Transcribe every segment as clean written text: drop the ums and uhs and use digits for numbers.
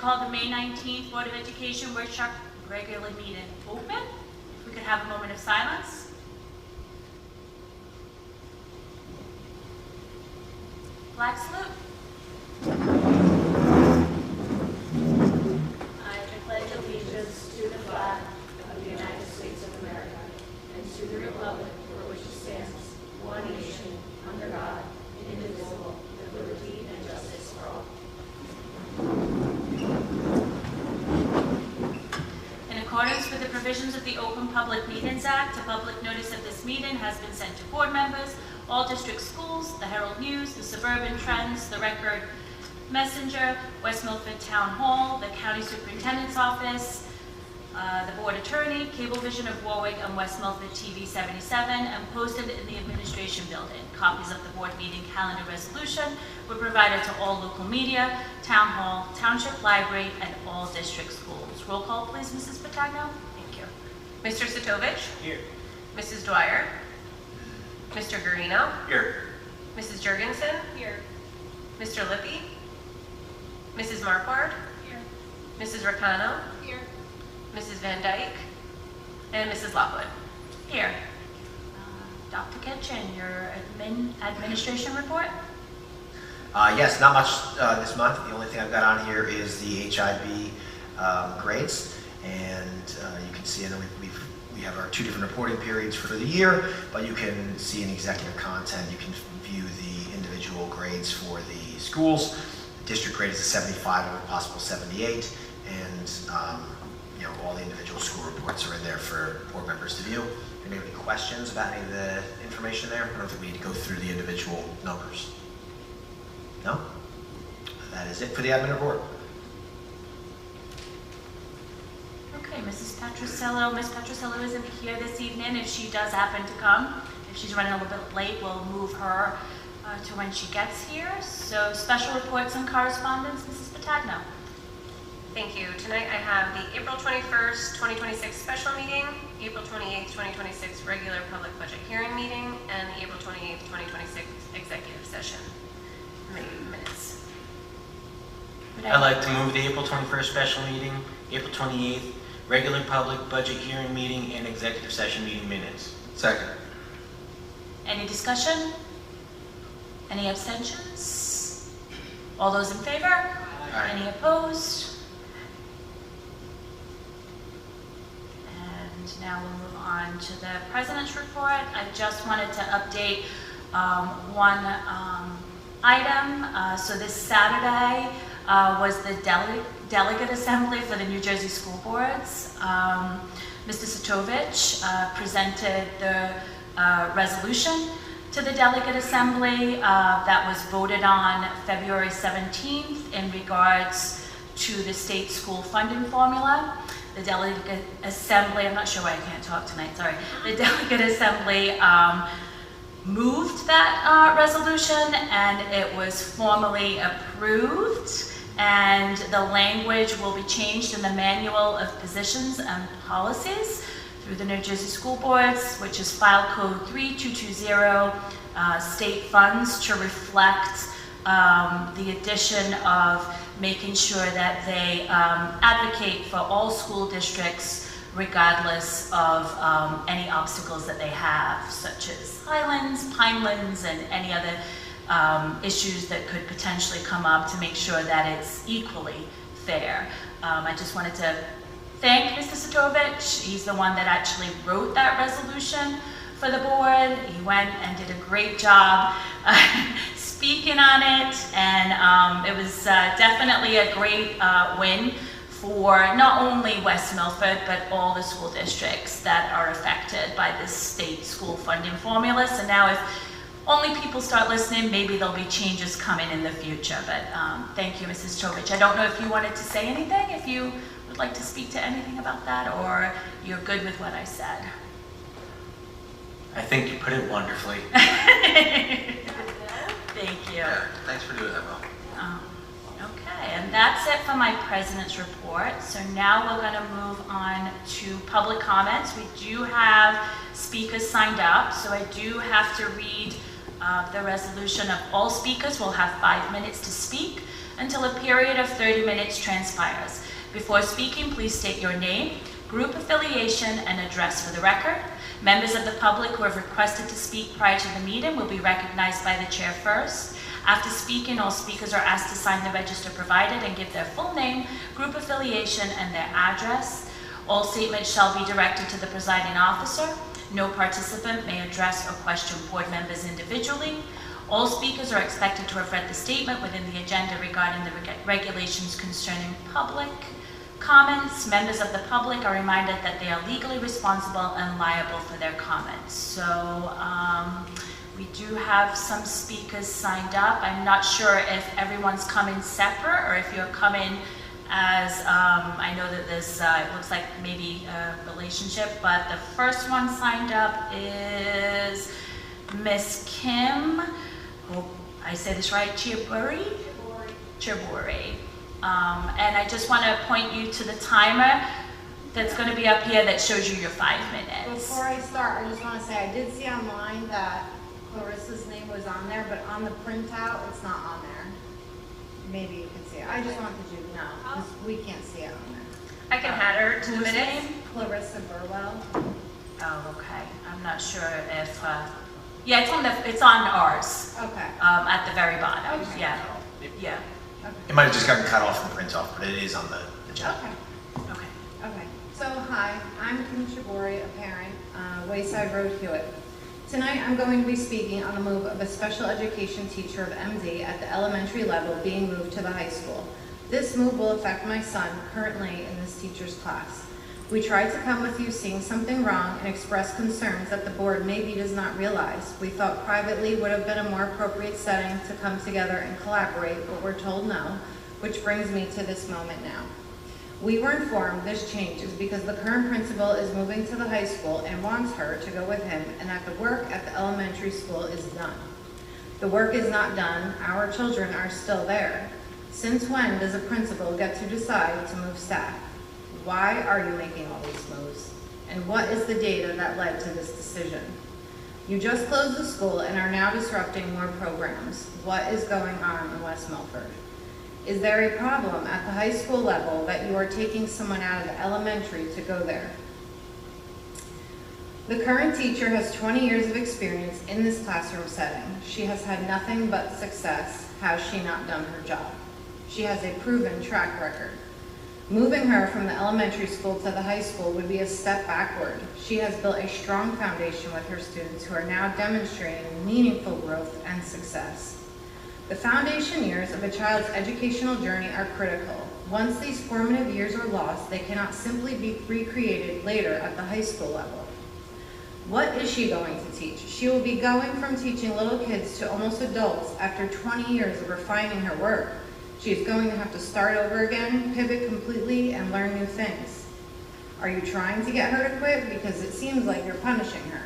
call the May 19th Board of Education Workshop regular meeting open. If we could have a moment of silence. Flag salute. I pledge allegiance to the flag of the United States of America and to the republic for which it stands, one nation, under God, indivisible, with liberty and justice for all. In accordance with the provisions of the Open Public Meetings Act, a public notice of this meeting has been sent to board members, all district schools, the Herald News, the Suburban Trends, the Record Messenger, West Milford Town Hall, the County Superintendent's Office, the Board Attorney, Cablevision of Warwick, and West Milford TV 77, and posted in the Administration Building. Copies of the board meeting calendar resolution were provided to all local media, Town Hall, Township Library, and all district schools. Roll call, please, Mrs. Patagno. Thank you. Mr. Sitovich? Here. Mrs. Dwyer? Mr. Garino? Here. Mrs. Jurgensen? Here. Mr. Lippy? Mrs. Marquardt? Here. Mrs. Ricano? Here. Mrs. Van Dyke? And Mrs. Lockwood? Here. Dr. Kitchen, your administration report? Yes, not much this month. The only thing I've got on here is the HIB grades, and you can see, I know we have our 2 different reporting periods for the year, but you can see in executive content, you can view the individual grades for the schools. The district grade is a 75 or a possible 78, and all the individual school reports are in there for board members to view. Any questions about any of the information there? I don't think we need to go through the individual numbers. No? That is it for the admin report. Okay, Mrs. Patriciello. Ms. Patriciello isn't here this evening. If she does happen to come, if she's running a little bit late, we'll move her to when she gets here. So special reports and correspondence, Mrs. Patagno. Thank you. Tonight I have the April 21st, 2026 special meeting, April 28th, 2026 regular public budget hearing meeting, and the April 28th, 2026 executive session minutes. I'd like to move the April 21st special meeting, April 28th regular public budget hearing meeting, and executive session meeting minutes. Second. Any discussion? Any abstentions? All those in favor? Aye. Any opposed? And now we'll move on to the President's report. I just wanted to update one item. So this Saturday was the delegate assembly for the New Jersey school boards. Mr. Sitovich presented the resolution to the delegate assembly that was voted on February 17th in regards to the state school funding formula. The delegate assembly, I'm not sure why I can't talk tonight, sorry. The delegate assembly moved that resolution, and it was formally approved, and the language will be changed in the Manual of Positions and Policies through the New Jersey School Boards, which is file code 3220, state funds, to reflect the addition of making sure that they advocate for all school districts regardless of any obstacles that they have, such as highlands, pinelands, and any other issues that could potentially come up, to make sure that it's equally fair. I just wanted to thank Mr. Sitovich. He's the one that actually wrote that resolution for the board. He went and did a great job speaking on it, and it was definitely a great win for not only West Milford, but all the school districts that are affected by this state school funding formula. So now if only people start listening, maybe there'll be changes coming in the future. But thank you, Mrs. Tovich. I don't know if you wanted to say anything, if you would like to speak to anything about that, or you're good with what I said. I think you put it wonderfully. Thank you. Yeah, thanks for doing that, Will. Okay, and that's it for my President's report. So now we're going to move on to public comments. We do have speakers signed up, so I do have to read the resolution of all speakers. Will have 5 minutes to speak. until a period of 30 minutes transpires. Before speaking, please state your name, group affiliation, and address for the record. Members of the public who have requested to speak prior to the meeting will be recognized by the chair first. After speaking, all speakers are asked to sign the register provided and give their full name, group affiliation, and their address. All statements shall be directed to the presiding officer. No participant may address or question board members individually. All speakers are expected to have read the statement within the agenda regarding the regulations concerning public comments. Members of the public are reminded that they are legally responsible and liable for their comments. So we do have some speakers signed up. I'm not sure if everyone's coming separate or if you're coming as, I know that this, it looks like maybe a relationship, but the first one signed up is Miss Kim, hope I say this right, Chiburi? Chiburi. And I just want to point you to the timer that's going to be up here that shows you your 5 minutes. Before I start, I just want to say I did see online that Clarissa's name was on there, but on the printout, it's not on there. Maybe you can see it. I just wanted you to know, because we can't see it on there. I can add her to the Whose minutes. name? Clarissa Burwell. Oh, okay. I'm not sure if, yeah, it's on ours, Okay. at the very bottom. Okay. Yeah, yeah, It might have just gotten cut off and print off, but it is on the agenda. Okay. okay. Okay. So, hi, I'm Kim Chibori, a parent, Wayside Road, Hewitt. Tonight, I'm going to be speaking on the move of a special education teacher of MD at the elementary level being moved to the high school. This move will affect my son, currently in this teacher's class. We tried to come with you seeing something wrong and express concerns that the board maybe does not realize. We thought privately would have been a more appropriate setting to come together and collaborate, but we're told no, which brings me to this moment now. We were informed this change is because the current principal is moving to the high school and wants her to go with him, and that the work at the elementary school is done. The work is not done. Our children are still there. Since when does a principal get to decide to move staff? Why are you making all these moves? And what is the data that led to this decision? You just closed the school and are now disrupting more programs. What is going on in West Milford? Is there a problem at the high school level that you are taking someone out of the elementary to go there? The current teacher has 20 years of experience in this classroom setting. She has had nothing but success. Has she not done her job? She has a proven track record. Moving her from the elementary school to the high school would be a step backward. She has built a strong foundation with her students who are now demonstrating meaningful growth and success. The foundation years of a child's educational journey are critical. Once these formative years are lost, they cannot simply be recreated later at the high school level. What is she going to teach? She will be going from teaching little kids to almost adults after 20 years of refining her work. She is going to have to start over again, pivot completely, and learn new things. Are you trying to get her to quit? Because it seems like you're punishing her.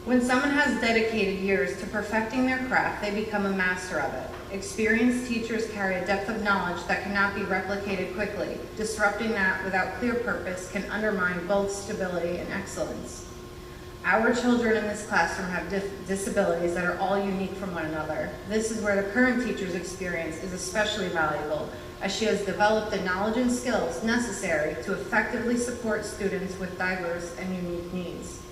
When someone has dedicated years to perfecting their craft, they become a master of it. Experienced teachers carry a depth of knowledge that cannot be replicated quickly. Disrupting that without clear purpose can undermine both stability and excellence. Our children in this classroom have disabilities that are all unique from one another. This is where the current teacher's experience is especially valuable, as she has developed the knowledge and skills necessary to effectively support students with diverse and unique needs.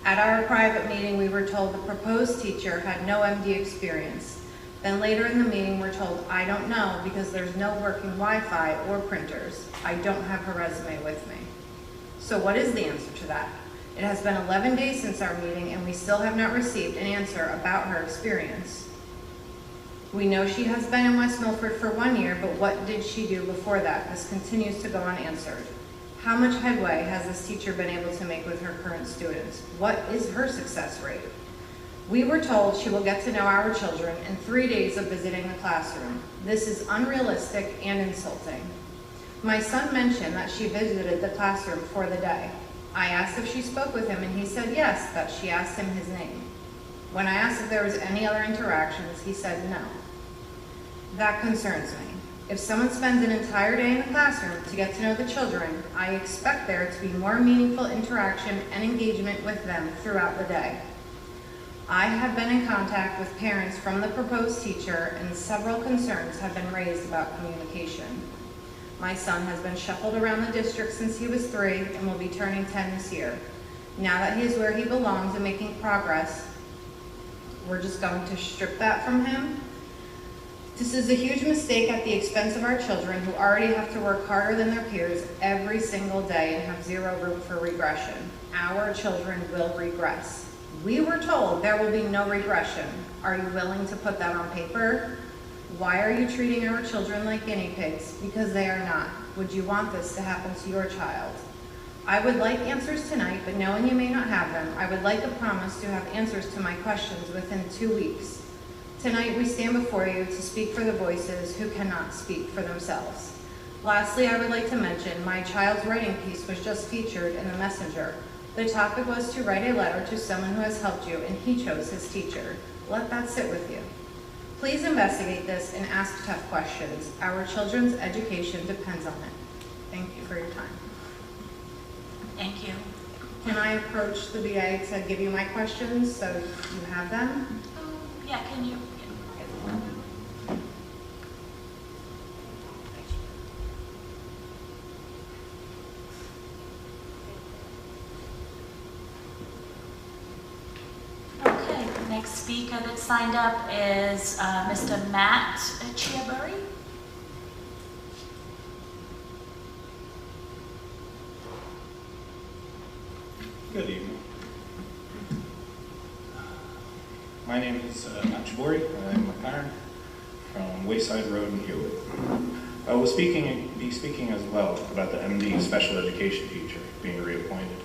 At our private meeting, we were told the proposed teacher had no MD experience. Then later in the meeting, we're told, I don't know because there's no working Wi-Fi or printers. I don't have her resume with me. So what is the answer to that? It has been 11 days since our meeting and we still have not received an answer about her experience. We know she has been in West Milford for 1 year, but what did she do before that? This continues to go unanswered. How much headway has this teacher been able to make with her current students? What is her success rate? We were told she will get to know our children in 3 days of visiting the classroom. This is unrealistic and insulting. My son mentioned that she visited the classroom for the day. I asked if she spoke with him and he said yes, that she asked him his name. When I asked if there was any other interactions, he said no. That concerns me. If someone spends an entire day in the classroom to get to know the children, I expect there to be more meaningful interaction and engagement with them throughout the day. I have been in contact with parents from the proposed teacher, and several concerns have been raised about communication. My son has been shuffled around the district since he was 3 and will be turning 10 this year. Now that he is where he belongs and making progress, we're just going to strip that from him. This is a huge mistake at the expense of our children, who already have to work harder than their peers every single day and have zero room for regression. Our children will regress. We were told there will be no regression. Are you willing to put that on paper? Why are you treating our children like guinea pigs? Because they are not. Would you want this to happen to your child? I would like answers tonight, but knowing you may not have them, I would like a promise to have answers to my questions within 2 weeks. Tonight we stand before you to speak for the voices who cannot speak for themselves. Lastly, I would like to mention my child's writing piece was just featured in the Messenger. The topic was to write a letter to someone who has helped you, and he chose his teacher. Let that sit with you. Please investigate this and ask tough questions. Our children's education depends on it. Thank you for your time. Thank you. Can I approach the BA to give you my questions so you have them? Yeah, can you? Okay, the next speaker that signed up is Mr. Matt Chiaburri. Good evening. My name is Matt Chiaburri, and I'm a parent from Wayside Road in Hewitt. I will be speaking as well about the MD special education teacher being reappointed.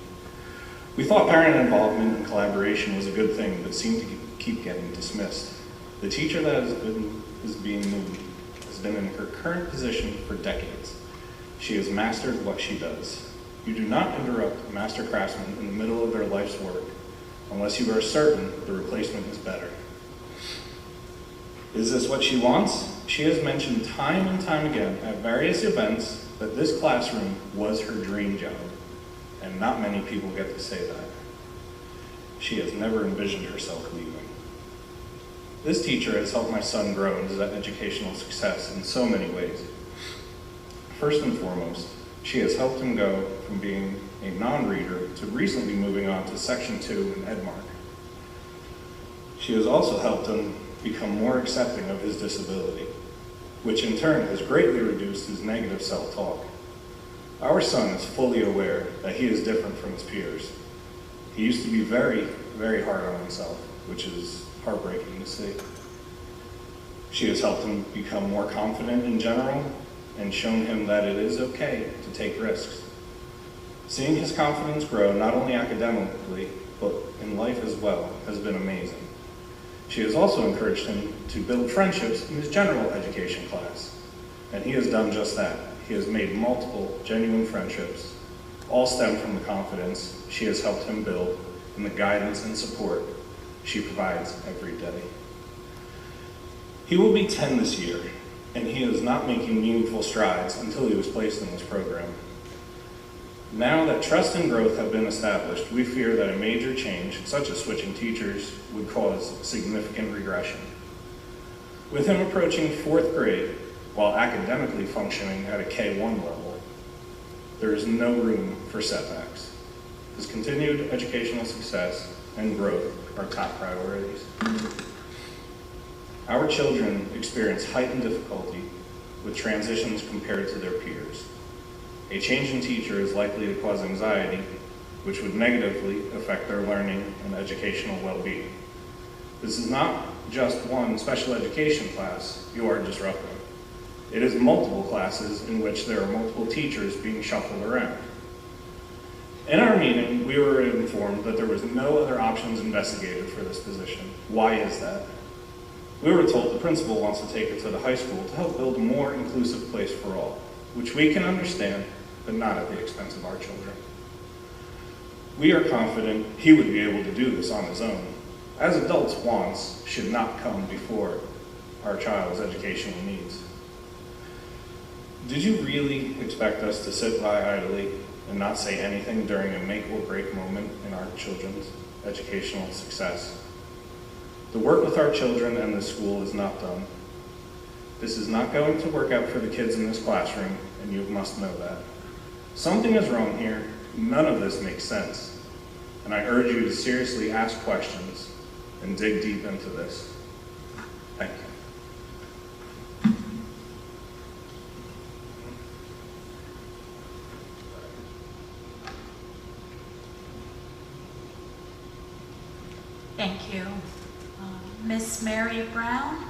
We thought parent involvement and collaboration was a good thing, but seemed to keep getting dismissed. The teacher that is being moved has been in her current position for decades. She has mastered what she does. You do not interrupt master craftsmen in the middle of their life's work unless you are certain the replacement is better. Is this what she wants? She has mentioned time and time again at various events that this classroom was her dream job, and not many people get to say that. She has never envisioned herself leaving. This teacher has helped my son grow into educational success in so many ways. First and foremost, she has helped him go from being a non-reader to recently moving on to Section 2 in Edmark. She has also helped him become more accepting of his disability, which in turn has greatly reduced his negative self-talk. Our son is fully aware that he is different from his peers. He used to be very, very hard on himself, which is heartbreaking to see. She has helped him become more confident in general and shown him that it is okay to take risks. Seeing his confidence grow, not only academically, but in life as well, has been amazing. She has also encouraged him to build friendships in his general education class, and he has done just that. He has made multiple genuine friendships, all stem from the confidence she has helped him build and the guidance and support she provides every day. He will be 10 this year, and he is not making meaningful strides until he was placed in this program. Now that trust and growth have been established, we fear that a major change, such as switching teachers, would cause significant regression. With him approaching 4th grade, while academically functioning at a K-1 level, there is no room for setbacks. His continued educational success and growth are top priorities. Our children experience heightened difficulty with transitions compared to their peers. A change in teacher is likely to cause anxiety, which would negatively affect their learning and educational well-being. This is not just one special education class you are disrupting. It is multiple classes in which there are multiple teachers being shuffled around. In our meeting, we were informed that there was no other options investigated for this position. Why is that? We were told the principal wants to take it to the high school to help build a more inclusive place for all, which we can understand, but not at the expense of our children. We are confident he would be able to do this on his own. As adults, wants should not come before our child's educational needs. Did you really expect us to sit by idly and not say anything during a make or break moment in our children's educational success? The work with our children and the school is not done. This is not going to work out for the kids in this classroom, and you must know that. Something is wrong here. None of this makes sense. And I urge you to seriously ask questions and dig deep into this. Thank you. Thank you. Miss Mary Brown?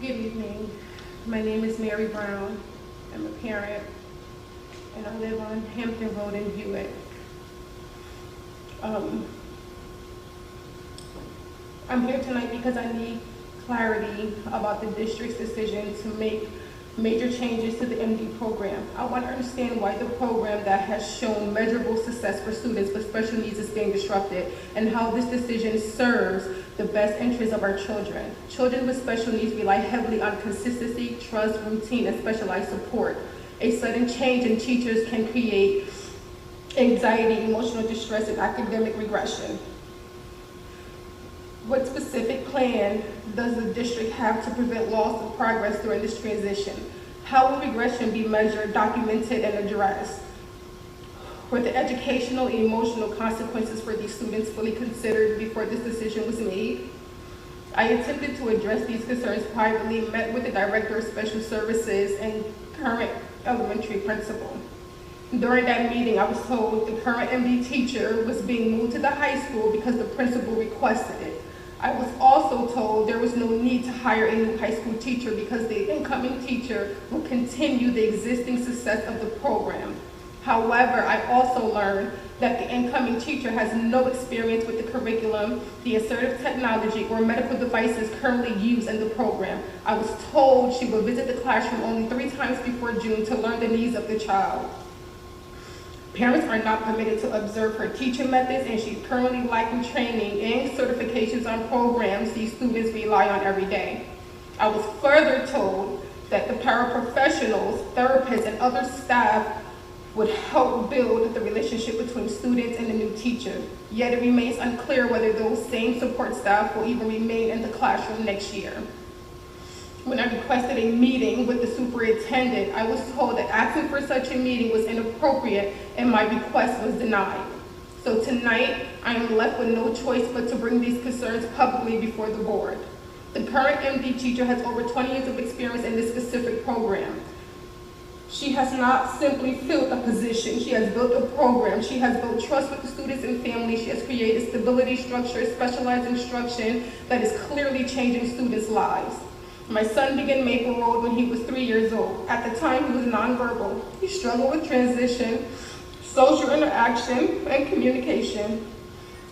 Good evening. My name is Mary Brown. I'm a parent, and I live on Hampton Road in Hewitt. I'm here tonight because I need clarity about the district's decision to make major changes to the MD program. I want to understand why the program that has shown measurable success for students with special needs is being disrupted, and how this decision serves the best interests of our children. Children with special needs rely heavily on consistency, trust, routine, and specialized support. A sudden change in teachers can create anxiety, emotional distress, and academic regression. What specific plan does the district have to prevent loss of progress during this transition? How will regression be measured, documented, and addressed? Were the educational and emotional consequences for these students fully considered before this decision was made? I attempted to address these concerns privately, met with the Director of Special Services and current elementary principal. During that meeting, I was told the current MD teacher was being moved to the high school because the principal requested it. I was also told there was no need to hire a new high school teacher because the incoming teacher will continue the existing success of the program. However, I also learned that the incoming teacher has no experience with the curriculum, the assertive technology, or medical devices currently used in the program. I was told she will visit the classroom only 3 times before June to learn the needs of the child. Parents are not permitted to observe her teaching methods, and she's currently lacking training and certifications on programs these students rely on every day. I was further told that the paraprofessionals, therapists, and other staff would help build the relationship between students and the new teacher. Yet it remains unclear whether those same support staff will even remain in the classroom next year. When I requested a meeting with the superintendent, I was told that asking for such a meeting was inappropriate and my request was denied. So tonight, I am left with no choice but to bring these concerns publicly before the board. The current MD teacher has over 20 years of experience in this specific program. She has not simply filled a position, she has built a program, she has built trust with the students and families, she has created stability, structure, specialized instruction that is clearly changing students' lives. My son began Maple Road when he was 3 years old. At the time, he was nonverbal. He struggled with transition, social interaction, and communication.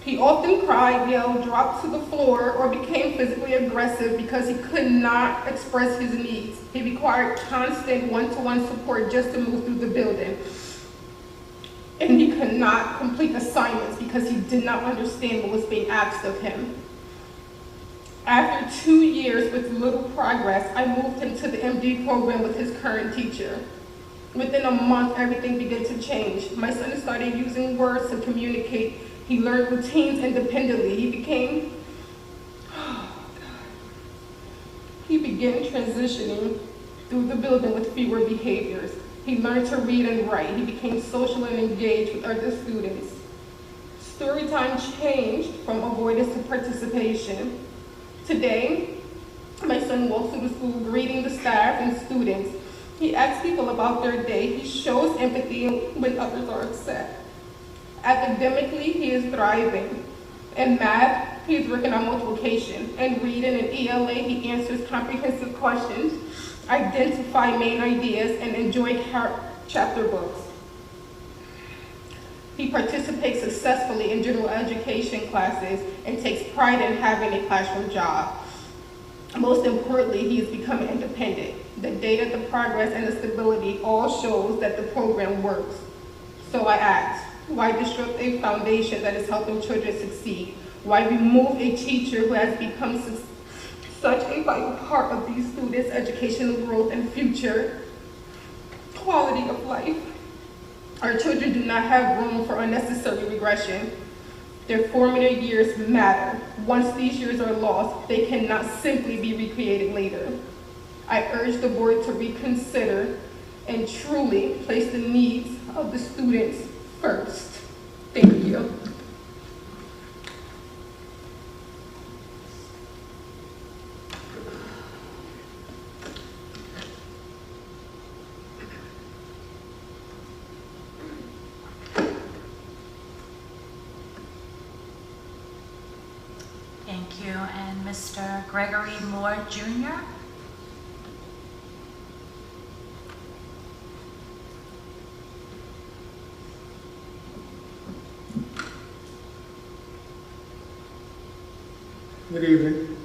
He often cried, yelled, dropped to the floor, or became physically aggressive because he could not express his needs. He required constant one-to-one support just to move through the building. And he could not complete assignments because he did not understand what was being asked of him. After 2 years with little progress, I moved him to the MD program with his current teacher. Within a month, everything began to change. My son started using words to communicate. He learned routines independently. He began transitioning through the building with fewer behaviors. He learned to read and write. He became social and engaged with other students. Story time changed from avoidance to participation. Today, my son walks through the school greeting the staff and students. He asks people about their day. He shows empathy when others are upset. Academically, he is thriving. In math, he is working on multiplication. In reading and ELA, he answers comprehensive questions, identify main ideas, and enjoy chapter books. He participates successfully in general education classes and takes pride in having a classroom job. Most importantly, he is becoming independent. The data, the progress, and the stability all shows that the program works. So I asked, Why disrupt a foundation that is helping children succeed? Why remove a teacher who has become such a vital part of these students' educational growth and future quality of life? Our children do not have room for unnecessary regression. Their formative years matter. Once these years are lost, they cannot simply be recreated later. I urge the board to reconsider and truly place the needs of the students first. Thank you. Thank you. And Mr. Gregory Moore, Jr.? Good evening.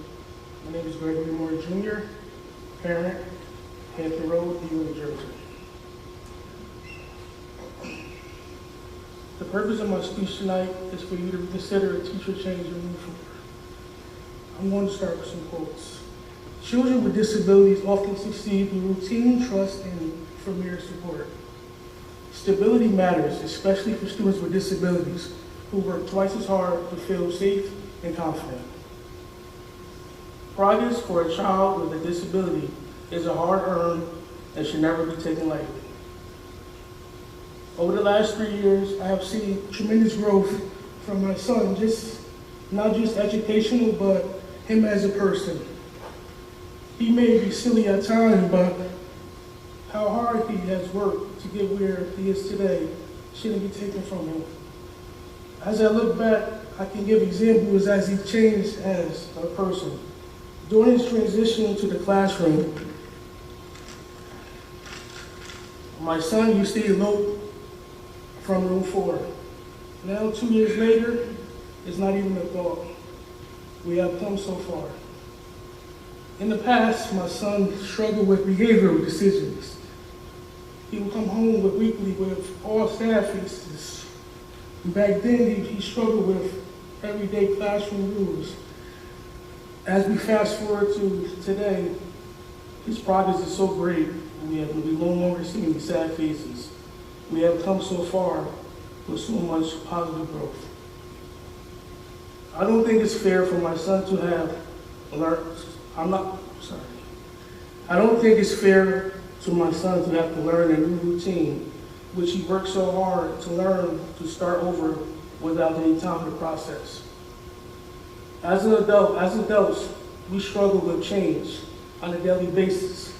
My name is Gregory Moore Jr., parent, Hampton Road, New Jersey. The purpose of my speech tonight is for you to consider a teacher change and move forward. I'm going to start with some quotes. Children with disabilities often succeed through routine, trust, and familiar support. Stability matters, especially for students with disabilities who work twice as hard to feel safe and confident. Progress for a child with a disability is a hard-earned and should never be taken lightly. Over the last 3 years, I have seen tremendous growth from my son, not just educational, but him as a person. He may be silly at times, but how hard he has worked to get where he is today shouldn't be taken from him. As I look back, I can give examples as he changed as a person. During his transition to the classroom, my son used to elope from room 4. Now, 2 years later, it's not even a thought. We have come so far. In the past, my son struggled with behavioral decisions. He would come home weekly with all sad faces. Back then, he struggled with everyday classroom rules. As we fast forward to today, his progress is so great. We no longer see any sad faces. We have come so far with so much positive growth. I don't think it's fair for my son to have learned, I don't think it's fair to my son to have to learn a new routine, which he worked so hard to learn to start over without any time to process. As adults, we struggle with change on a daily basis.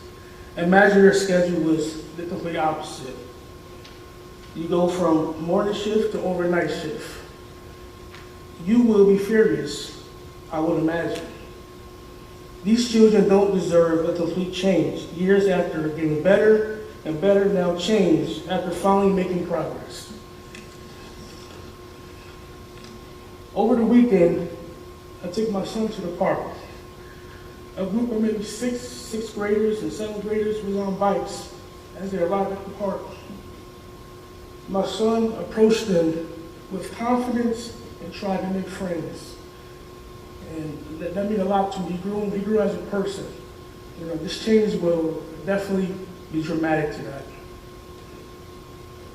Imagine your schedule was the complete opposite. You go from morning shift to overnight shift. You will be furious, I would imagine. These children don't deserve a complete change. Years after getting better and better, now change after finally making progress. Over the weekend, I took my son to the park. A group of maybe sixth graders and 7th graders was on bikes as they arrived at the park. My son approached them with confidence and tried to make friends. And that meant a lot to me. He grew as a person. You know, this change will definitely be dramatic to that.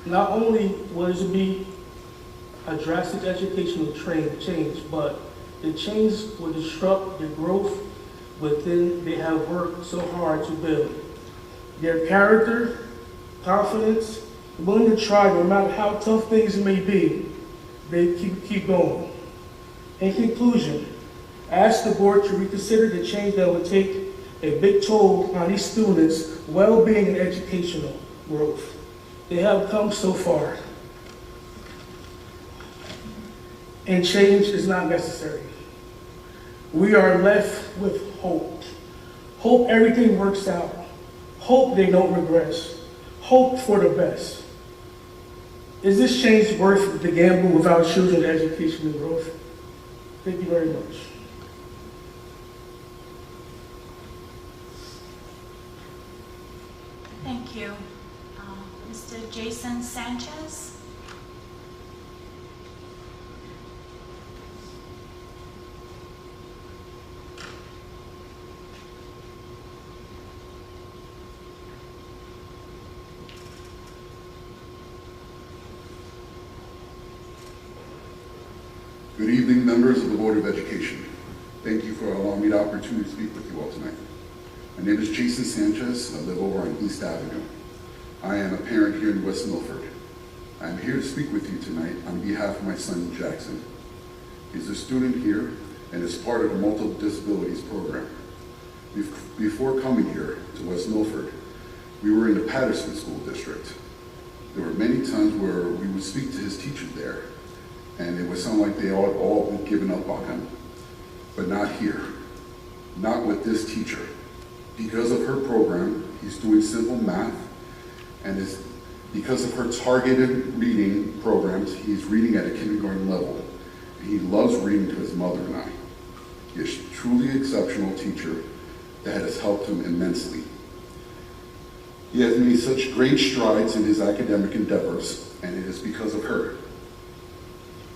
Not only will it be a drastic educational change, but the change will disrupt the growth within they have worked so hard to build. Their character, confidence, willing to try no matter how tough things may be, they keep going. In conclusion, I ask the board to reconsider the change that would take a big toll on these students' well-being and educational growth. They have come so far, and change is not necessary. We are left with hope. Hope everything works out. Hope they don't regress. Hope for the best. Is this change worth the gamble without children's education and growth? Thank you very much. Thank you. Mr. Jason Sanchez? Good evening, members of the Board of Education. Thank you for allowing me the opportunity to speak with you all tonight. My name is Jason Sanchez, and I live over on East Avenue. I am a parent here in West Milford. I am here to speak with you tonight on behalf of my son, Jackson. He's a student here and is part of the Multiple Disabilities Program. Before coming here to West Milford, we were in the Patterson School District. There were many times where we would speak to his teachers there, and it would sound like they all had given up on him. But not here, not with this teacher. Because of her program, he's doing simple math, and because of her targeted reading programs, he's reading at a kindergarten level. And he loves reading to his mother and I. He is a truly exceptional teacher that has helped him immensely. He has made such great strides in his academic endeavors, and it is because of her.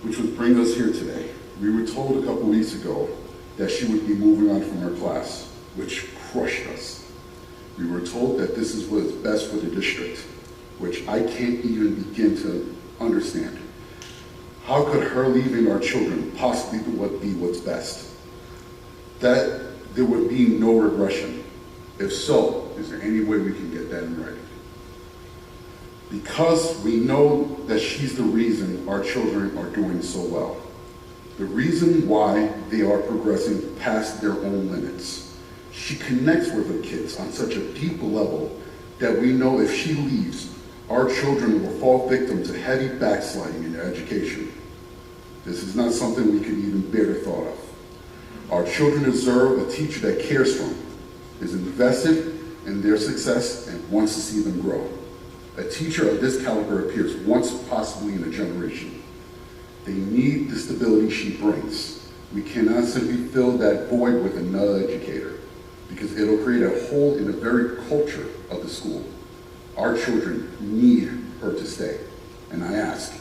Which would bring us here today. We were told a couple weeks ago that she would be moving on from her class, which crushed us. We were told that this is what is best for the district, which I can't even begin to understand. How could her leaving our children possibly be what's best? That there would be no regression. If so, is there any way we can get that in writing? Because we know that she's the reason our children are doing so well. The reason why they are progressing past their own limits. She connects with her kids on such a deep level that we know if she leaves, our children will fall victim to heavy backsliding in their education. This is not something we could even bear the thought of. Our children deserve a teacher that cares for them, is invested in their success, and wants to see them grow. A teacher of this caliber appears once, possibly in a generation. They need the stability she brings. We cannot simply fill that void with another educator, because it'll create a hole in the very culture of the school. Our children need her to stay. And I ask,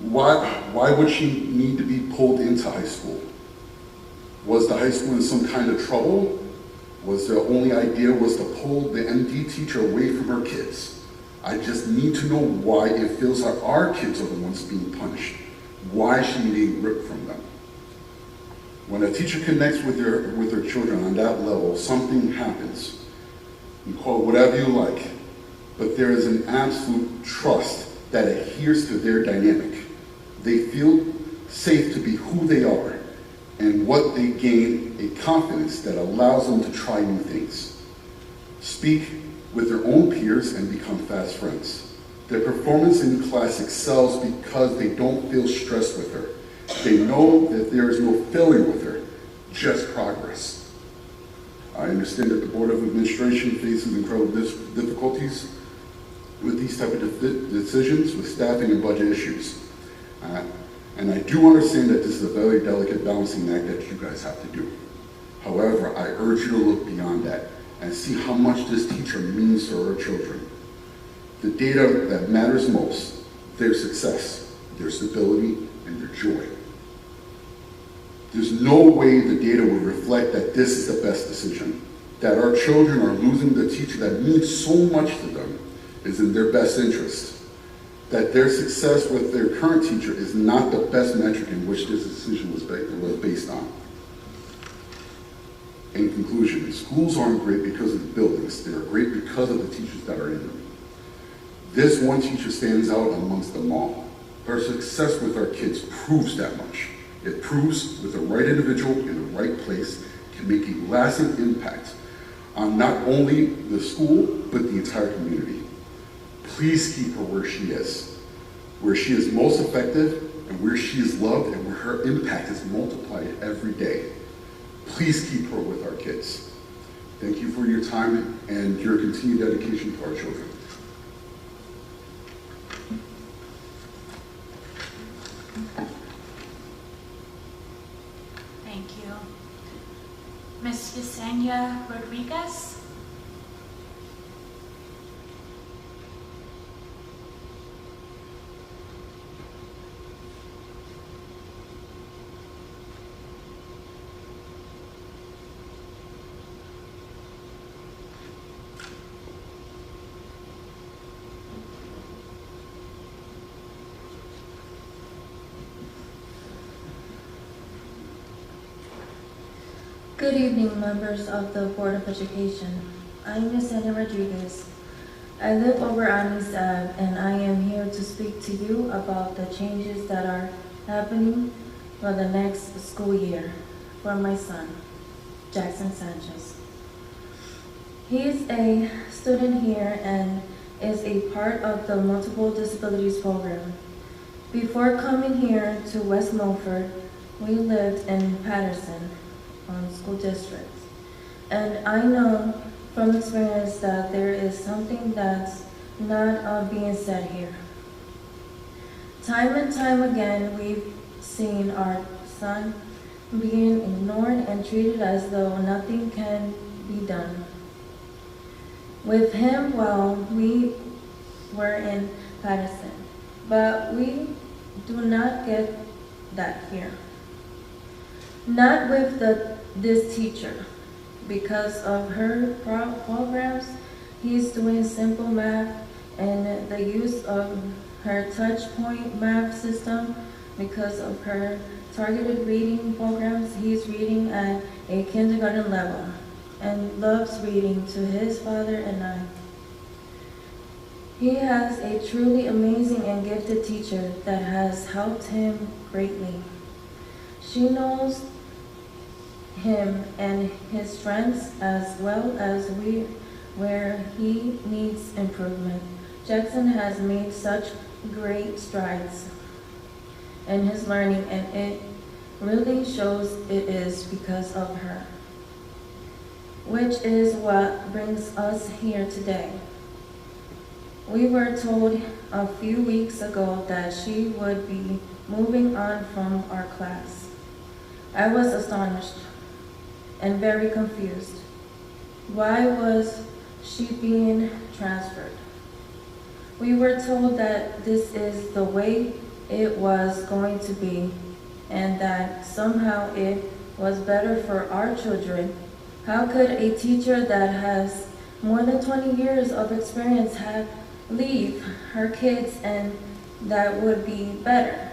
why would she need to be pulled into high school? Was the high school in some kind of trouble? Was the only idea was to pull the MD teacher away from her kids? I just need to know why it feels like our kids are the ones being punished. Why is she being ripped from them? When a teacher connects with their children on that level, something happens. You call it whatever you like, but there is an absolute trust that adheres to their dynamic. They feel safe to be who they are, and what they gain a confidence that allows them to try new things. Speak with their own peers and become fast friends. Their performance in class excels because they don't feel stressed with her. They know that there is no failure with her, just progress. I understand that the Board of Administration faces incredible difficulties with these type of decisions, with staffing and budget issues. And I do understand that this is a very delicate balancing act that you guys have to do. However, I urge you to look beyond that and see how much this teacher means to our children. The data that matters most, their success, their stability, and their joy. There's no way the data would reflect that this is the best decision, that our children are losing the teacher that means so much to them is in their best interest, that their success with their current teacher is not the best metric in which this decision was based on. In conclusion, schools aren't great because of the buildings, they are great because of the teachers that are in them. This one teacher stands out amongst them all. Her success with our kids proves that much. It proves with the right individual in the right place can make a lasting impact on not only the school, but the entire community. Please keep her where she is most effective, and where she is loved, and where her impact is multiplied every day. Please keep her with our kids. Thank you for your time and your continued dedication to our children. Thank you. Ms. Yesenia Rodriguez? Good evening, members of the Board of Education. I'm Ms. Anna Rodriguez. I live over on East Ave, and I am here to speak to you about the changes that are happening for the next school year for my son, Jackson Sanchez. He's a student here and is a part of the Multiple Disabilities Program. Before coming here to West Milford, we lived in Patterson school district. And I know from experience that there is something that's not being said here. Time and time again, we've seen our son being ignored and treated as though nothing can be done with him while we were in Patterson. But we do not get that here. Not with this teacher. Because of her programs, he's doing simple math and the use of her touch point math system. Because of her targeted reading programs, he's reading at a kindergarten level and loves reading to his father and I. He has a truly amazing and gifted teacher that has helped him greatly. She knows him and his strengths as well as where he needs improvement. Jackson has made such great strides in his learning, and it really shows it is because of her, which is what brings us here today. We were told a few weeks ago that she would be moving on from our class. I was astonished and very confused. Why was she being transferred? We were told that this is the way it was going to be and that somehow it was better for our children. How could a teacher that has more than 20 years of experience leave her kids and that would be better?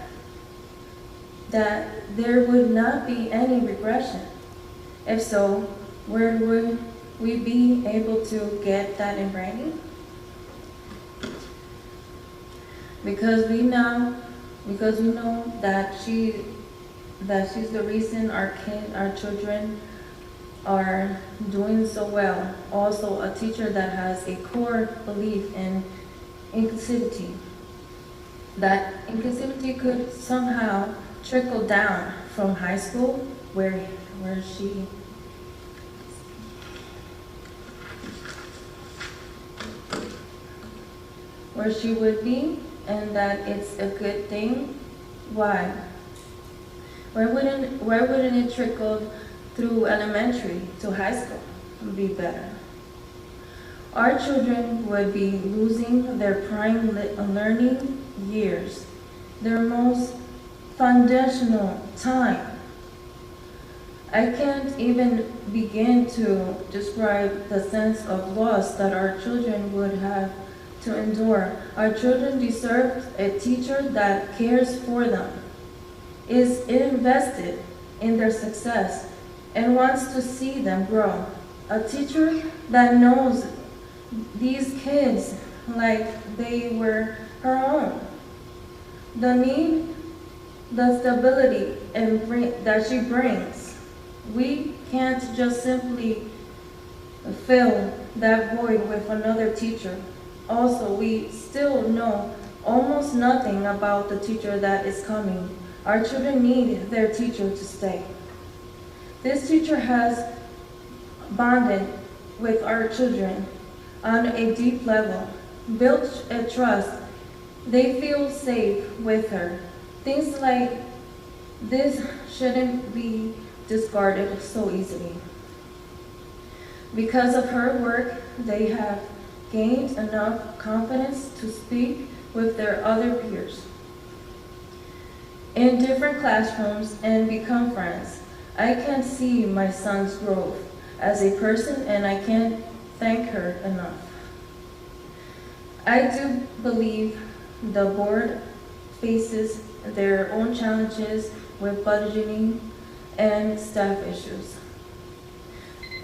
That there would not be any regression. If so, where would we be able to get that in writing? Because we know that she's the reason our children are doing so well. Also, a teacher that has a core belief in inclusivity. That inclusivity could somehow trickle down from high school where she would be, and that it's a good thing. Why? Why wouldn't it trickle through elementary to high school and be better? Our children would be losing their prime learning years, their most foundational time. I can't even begin to describe the sense of loss that our children would have to endure. Our children deserve a teacher that cares for them, is invested in their success, and wants to see them grow. A teacher that knows these kids like they were her own. The need, the stability that she brings. We can't just simply fill that void with another teacher. Also, we still know almost nothing about the teacher that is coming. Our children need their teacher to stay. This teacher has bonded with our children on a deep level, built a trust. They feel safe with her. Things like this shouldn't be discarded so easily. Because of her work, they have gained enough confidence to speak with their other peers in different classrooms and become friends. I can see my son's growth as a person, and I can't thank her enough. I do believe the board faces their own challenges with budgeting and staff issues.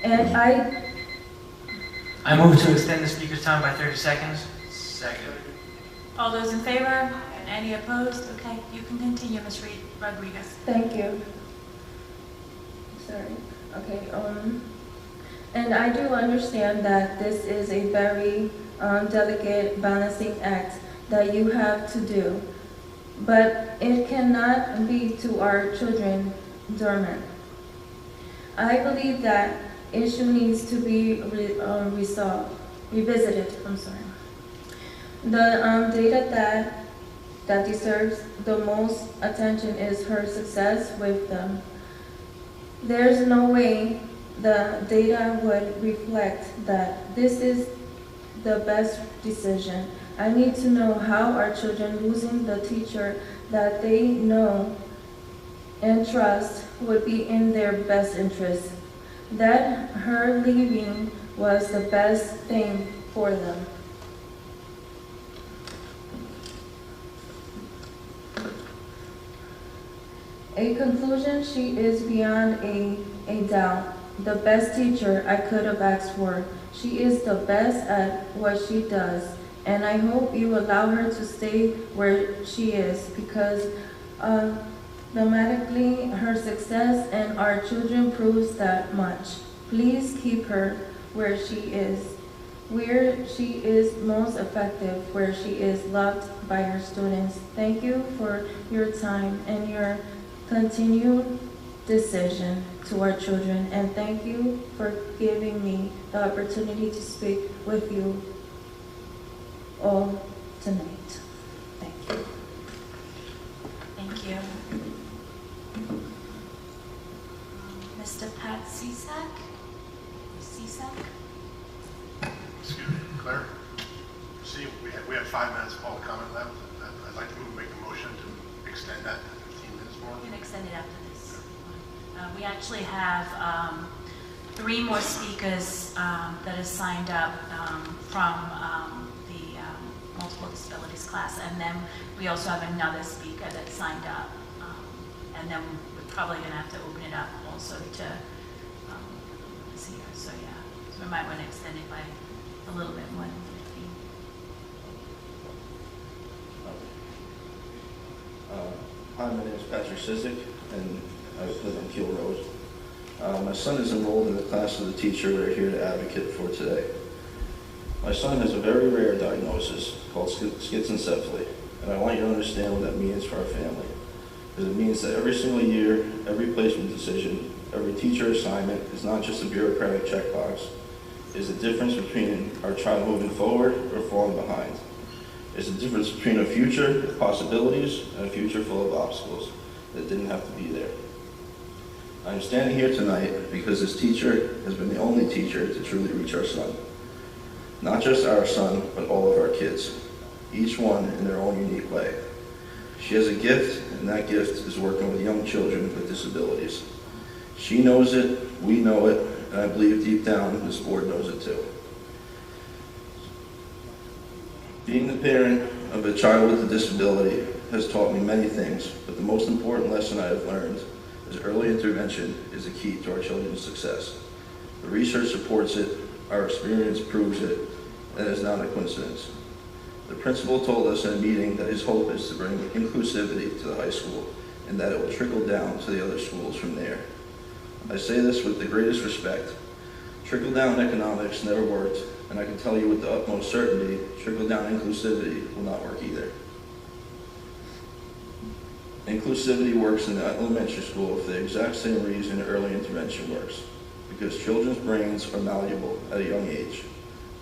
And I move to extend the speaker's time by 30 seconds. Second. All those in favor? Any opposed? Okay, you can continue, Ms. Rodriguez. Thank you. Sorry. Okay. And I do understand that this is a very delicate balancing act that you have to do, but it cannot be to our children dormant. I believe that issue needs to be revisited. I'm sorry. The data that deserves the most attention is her success with them. There's no way the data would reflect that this is the best decision. I need to know how our children losing the teacher that they know and trust would be in their best interest. That her leaving was the best thing for them. A conclusion, she is beyond a doubt the best teacher I could have asked for. She is the best at what she does, and I hope you allow her to stay where she is, because dramatically her success and our children proves that much. Please keep her where she is most effective, where she is loved by her students. Thank you for your time and your continued decision to our children, and thank you for giving me the opportunity to speak with you all tonight. Thank you. Thank you. Mr. Pat Cisak? Excuse me, Claire? See, we have 5 minutes of public comment left. I'd like to make a motion to extend that to 15 minutes more. You can extend it after this. We actually have 3 more speakers that is signed up from the multiple disabilities class, and then we also have another speaker that signed up, and then we're probably going to have to open it up also to see her. So yeah, so we might want to extend it by a little bit more than 15. Hi, my name is Patrick Sizik, and I live on Keel Road. My son is enrolled in the class of the teacher we're here to advocate for today. My son has a very rare diagnosis called schizencephaly, and I want you to understand what that means for our family. Because it means that every single year, every placement decision, every teacher assignment is not just a bureaucratic checkbox. It's the difference between our child moving forward or falling behind. It's the difference between a future with possibilities and a future full of obstacles that didn't have to be there. I'm standing here tonight because this teacher has been the only teacher to truly reach our son. Not just our son, but all of our kids, each one in their own unique way. She has a gift, and that gift is working with young children with disabilities. She knows it, we know it, and I believe deep down this board knows it too. Being the parent of a child with a disability has taught me many things, but the most important lesson I have learned is early intervention is the key to our children's success. The research supports it, our experience proves it, and it is not a coincidence. The principal told us in a meeting that his hope is to bring inclusivity to the high school and that it will trickle down to the other schools from there. I say this with the greatest respect. Trickle-down economics never worked, and I can tell you with the utmost certainty, trickle-down inclusivity will not work either. Inclusivity works in the elementary school for the exact same reason early intervention works, because children's brains are malleable at a young age.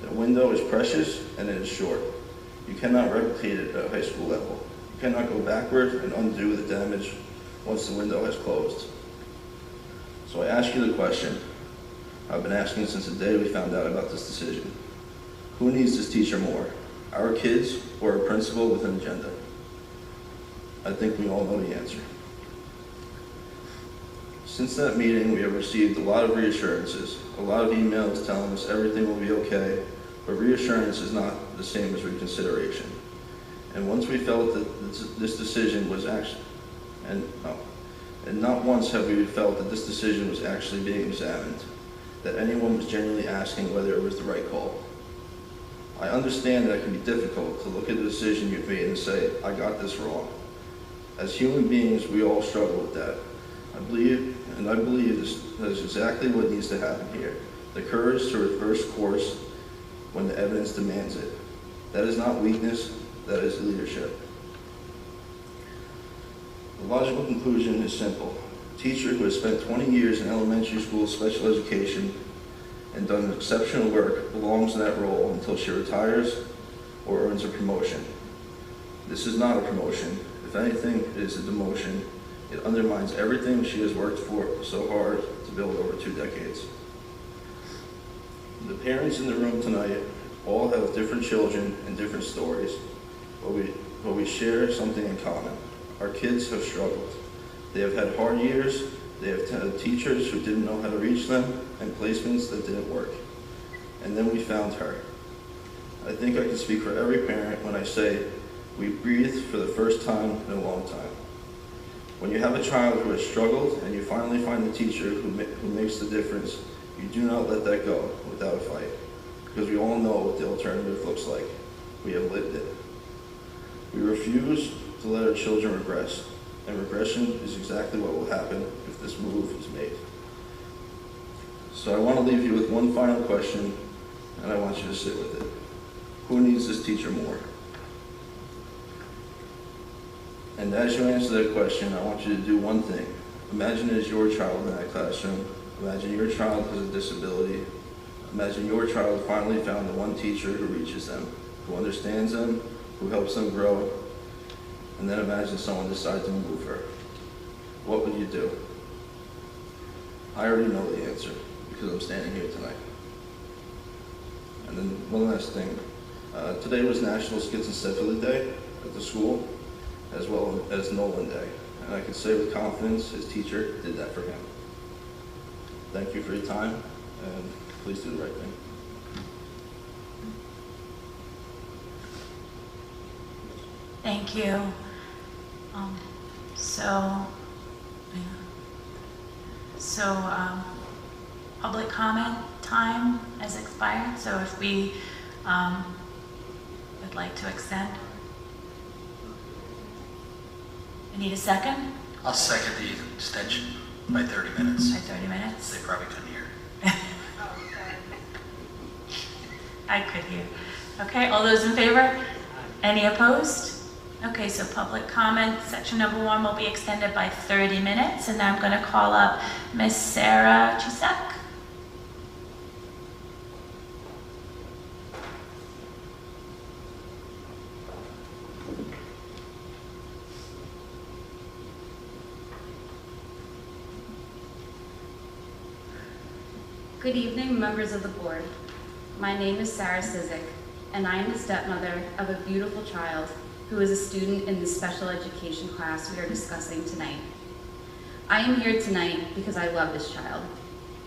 The window is precious and it is short. You cannot replicate it at a high school level. You cannot go backward and undo the damage once the window has closed. So I ask you the question I've been asking since the day we found out about this decision. Who needs this teacher more, our kids or a principal with an agenda? I think we all know the answer. Since that meeting, we have received a lot of reassurances, a lot of emails telling us everything will be okay, but reassurance is not the same as reconsideration. And once we felt that this decision was actually, and not once have we felt that this decision was actually being examined. that anyone was genuinely asking whether it was the right call. I understand that it can be difficult to look at the decision you've made and say, I got this wrong. As human beings, we all struggle with that. I believe that is exactly what needs to happen here. The courage to reverse course when the evidence demands it. That is not weakness, that is leadership. The logical conclusion is simple. A teacher who has spent 20 years in elementary school special education and done exceptional work belongs in that role until she retires or earns a promotion. This is not a promotion. If anything, it is a demotion. It undermines everything she has worked for so hard to build over 2 decades. The parents in the room tonight all have different children and different stories, but we share something in common. Our kids have struggled. They have had hard years, they have had teachers who didn't know how to reach them, and placements that didn't work. And then we found her. I think I can speak for every parent when I say we breathed for the first time in a long time. When you have a child who has struggled and you finally find the teacher who makes the difference, you do not let that go without a fight, because we all know what the alternative looks like. We have lived it. We refuse to let our children regress, and regression is exactly what will happen if this move is made. So I want to leave you with one final question, and I want you to sit with it. Who needs this teacher more? And as you answer that question, I want you to do one thing. Imagine it is your child in that classroom. Imagine your child has a disability. Imagine your child finally found the one teacher who reaches them, who understands them, who helps them grow. And then imagine someone decides to move her. What would you do? I already know the answer because I'm standing here tonight. And then one last thing. Today was National Schizencephaly Day at the school, as well as Nolan Day. And I can say with confidence, his teacher did that for him. Thank you for your time, and please do the right thing. Thank you. Public comment time has expired, so if we would like to extend. I need a second? I'll second the extension by 30 minutes. By 30 minutes? They probably couldn't hear. I could hear. Okay, all those in favor? Any opposed? Okay, so public comment, section number 1 will be extended by 30 minutes, and now I'm going to call up Miss Sarah Chisak. Good evening, members of the board. My name is Sarah Cizik, and I am the stepmother of a beautiful child who is a student in the special education class we are discussing tonight. I am here tonight because I love this child,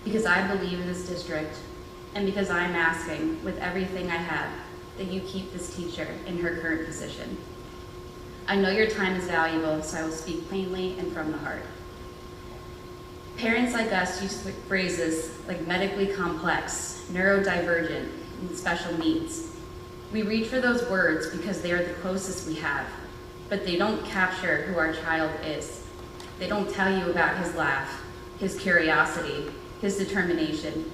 because I believe in this district, and because I am asking with everything I have that you keep this teacher in her current position. I know your time is valuable, so I will speak plainly and from the heart. Parents like us use phrases like medically complex, neurodivergent, and special needs. We reach for those words because they are the closest we have, but they don't capture who our child is. They don't tell you about his laugh, his curiosity, his determination.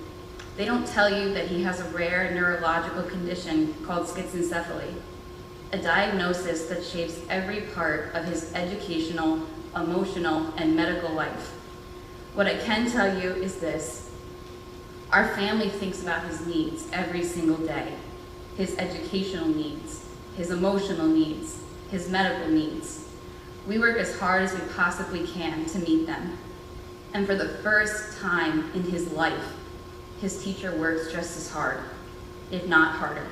They don't tell you that he has a rare neurological condition called schizencephaly, a diagnosis that shapes every part of his educational, emotional, and medical life. What I can tell you is this: our family thinks about his needs every single day. His educational needs, his emotional needs, his medical needs. We work as hard as we possibly can to meet them. And for the first time in his life, his teacher works just as hard, if not harder.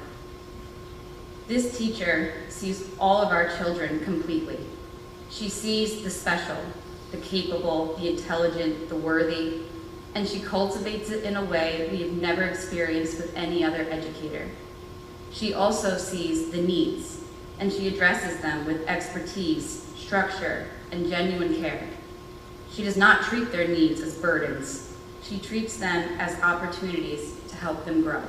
This teacher sees all of our children completely. She sees the special, the capable, the intelligent, the worthy, and she cultivates it in a way we have never experienced with any other educator. She also sees the needs, and she addresses them with expertise, structure, and genuine care. She does not treat their needs as burdens. She treats them as opportunities to help them grow.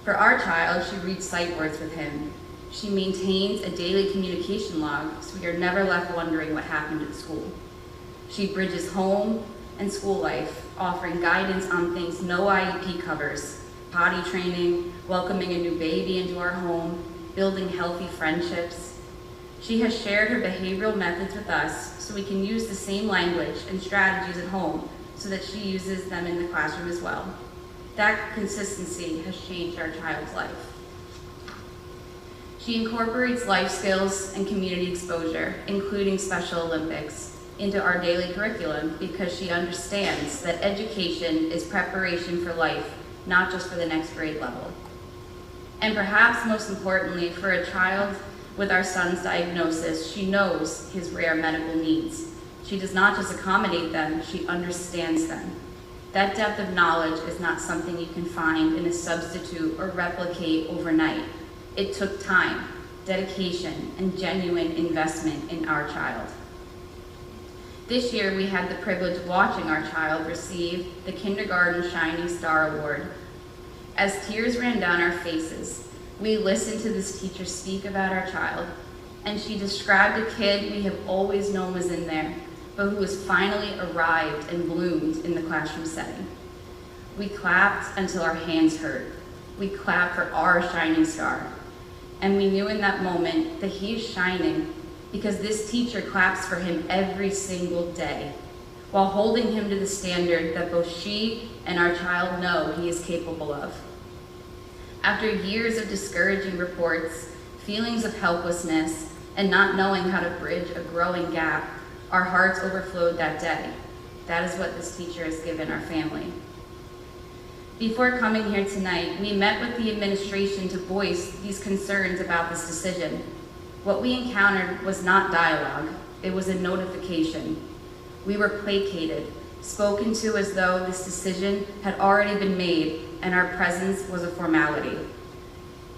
For our child, she reads sight words with him. She maintains a daily communication log so we are never left wondering what happened at school. She bridges home and school life, offering guidance on things no IEP covers: potty training, welcoming a new baby into our home, building healthy friendships. She has shared her behavioral methods with us so we can use the same language and strategies at home so that she uses them in the classroom as well. That consistency has changed our child's life. She incorporates life skills and community exposure, including Special Olympics, into our daily curriculum because she understands that education is preparation for life, not just for the next grade level. And perhaps most importantly, for a child with our son's diagnosis, she knows his rare medical needs. She does not just accommodate them, she understands them. That depth of knowledge is not something you can find in a substitute or replicate overnight. It took time, dedication, and genuine investment in our child. This year, we had the privilege of watching our child receive the Kindergarten Shining Star Award. As tears ran down our faces, we listened to this teacher speak about our child, and she described a kid we have always known was in there, but who has finally arrived and bloomed in the classroom setting. We clapped until our hands hurt. We clapped for our shining star. And we knew in that moment that he is shining because this teacher claps for him every single day, while holding him to the standard that both she and our child know he is capable of. After years of discouraging reports, feelings of helplessness, and not knowing how to bridge a growing gap, our hearts overflowed that day. That is what this teacher has given our family. Before coming here tonight, we met with the administration to voice these concerns about this decision. What we encountered was not dialogue, it was a notification. We were placated, spoken to as though this decision had already been made and our presence was a formality.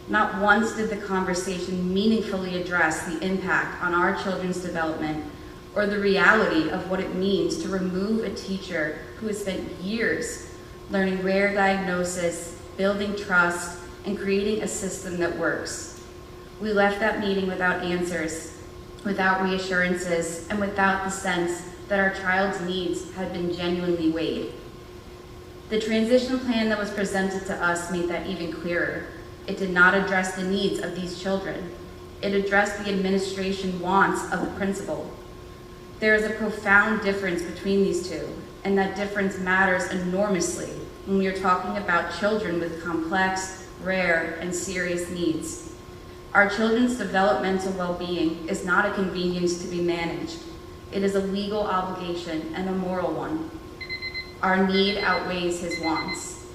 Not once did the conversation meaningfully address the impact on our children's development or the reality of what it means to remove a teacher who has spent years learning rare diagnosis, building trust, and creating a system that works. We left that meeting without answers, without reassurances, and without the sense that our child's needs had been genuinely weighed. The transition plan that was presented to us made that even clearer. It did not address the needs of these children. It addressed the administration wants of the principal. There is a profound difference between these two, and that difference matters enormously when we are talking about children with complex, rare, and serious needs. Our children's developmental well-being is not a convenience to be managed. It is a legal obligation and a moral one. Our need outweighs his wants.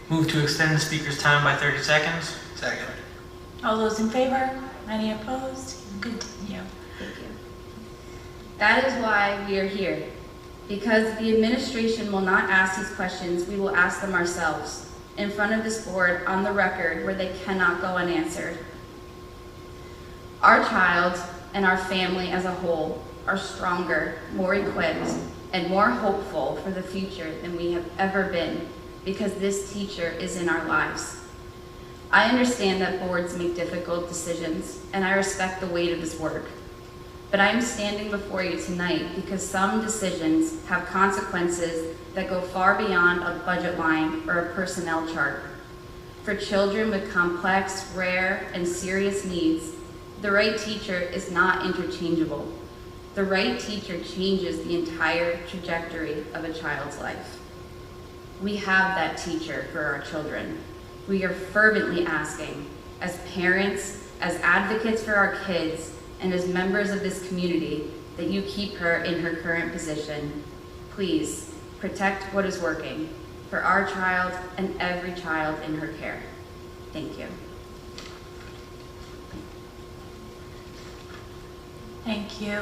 Move to extend the speaker's time by 30 seconds. Second. All those in favor? Any opposed? Continue. Thank you. That is why we are here. Because the administration will not ask these questions, we will ask them ourselves, in front of this board, on the record, where they cannot go unanswered. Our child and our family as a whole are stronger, more equipped, and more hopeful for the future than we have ever been, because this teacher is in our lives. I understand that boards make difficult decisions, and I respect the weight of this work. But I am standing before you tonight because some decisions have consequences that go far beyond a budget line or a personnel chart. For children with complex, rare, and serious needs, the right teacher is not interchangeable. The right teacher changes the entire trajectory of a child's life. We have that teacher for our children. We are fervently asking, as parents, as advocates for our kids, and as members of this community, that you keep her in her current position. Please, protect what is working for our child and every child in her care. Thank you. Thank you.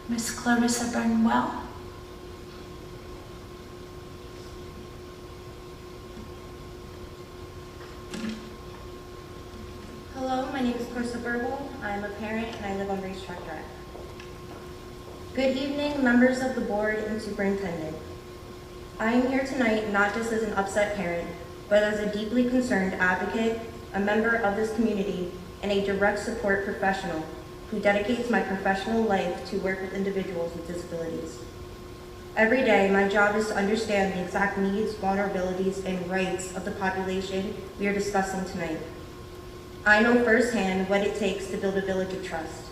Ms. Clarissa Burnwell. Hello, my name is Clarissa Burble. I'm a parent and I live on Racetrack Drive. Good evening, members of the board and superintendent. I am here tonight not just as an upset parent, but as a deeply concerned advocate, a member of this community, and a direct support professional who dedicates my professional life to work with individuals with disabilities. Every day, my job is to understand the exact needs, vulnerabilities, and rights of the population we are discussing tonight. I know firsthand what it takes to build a village of trust.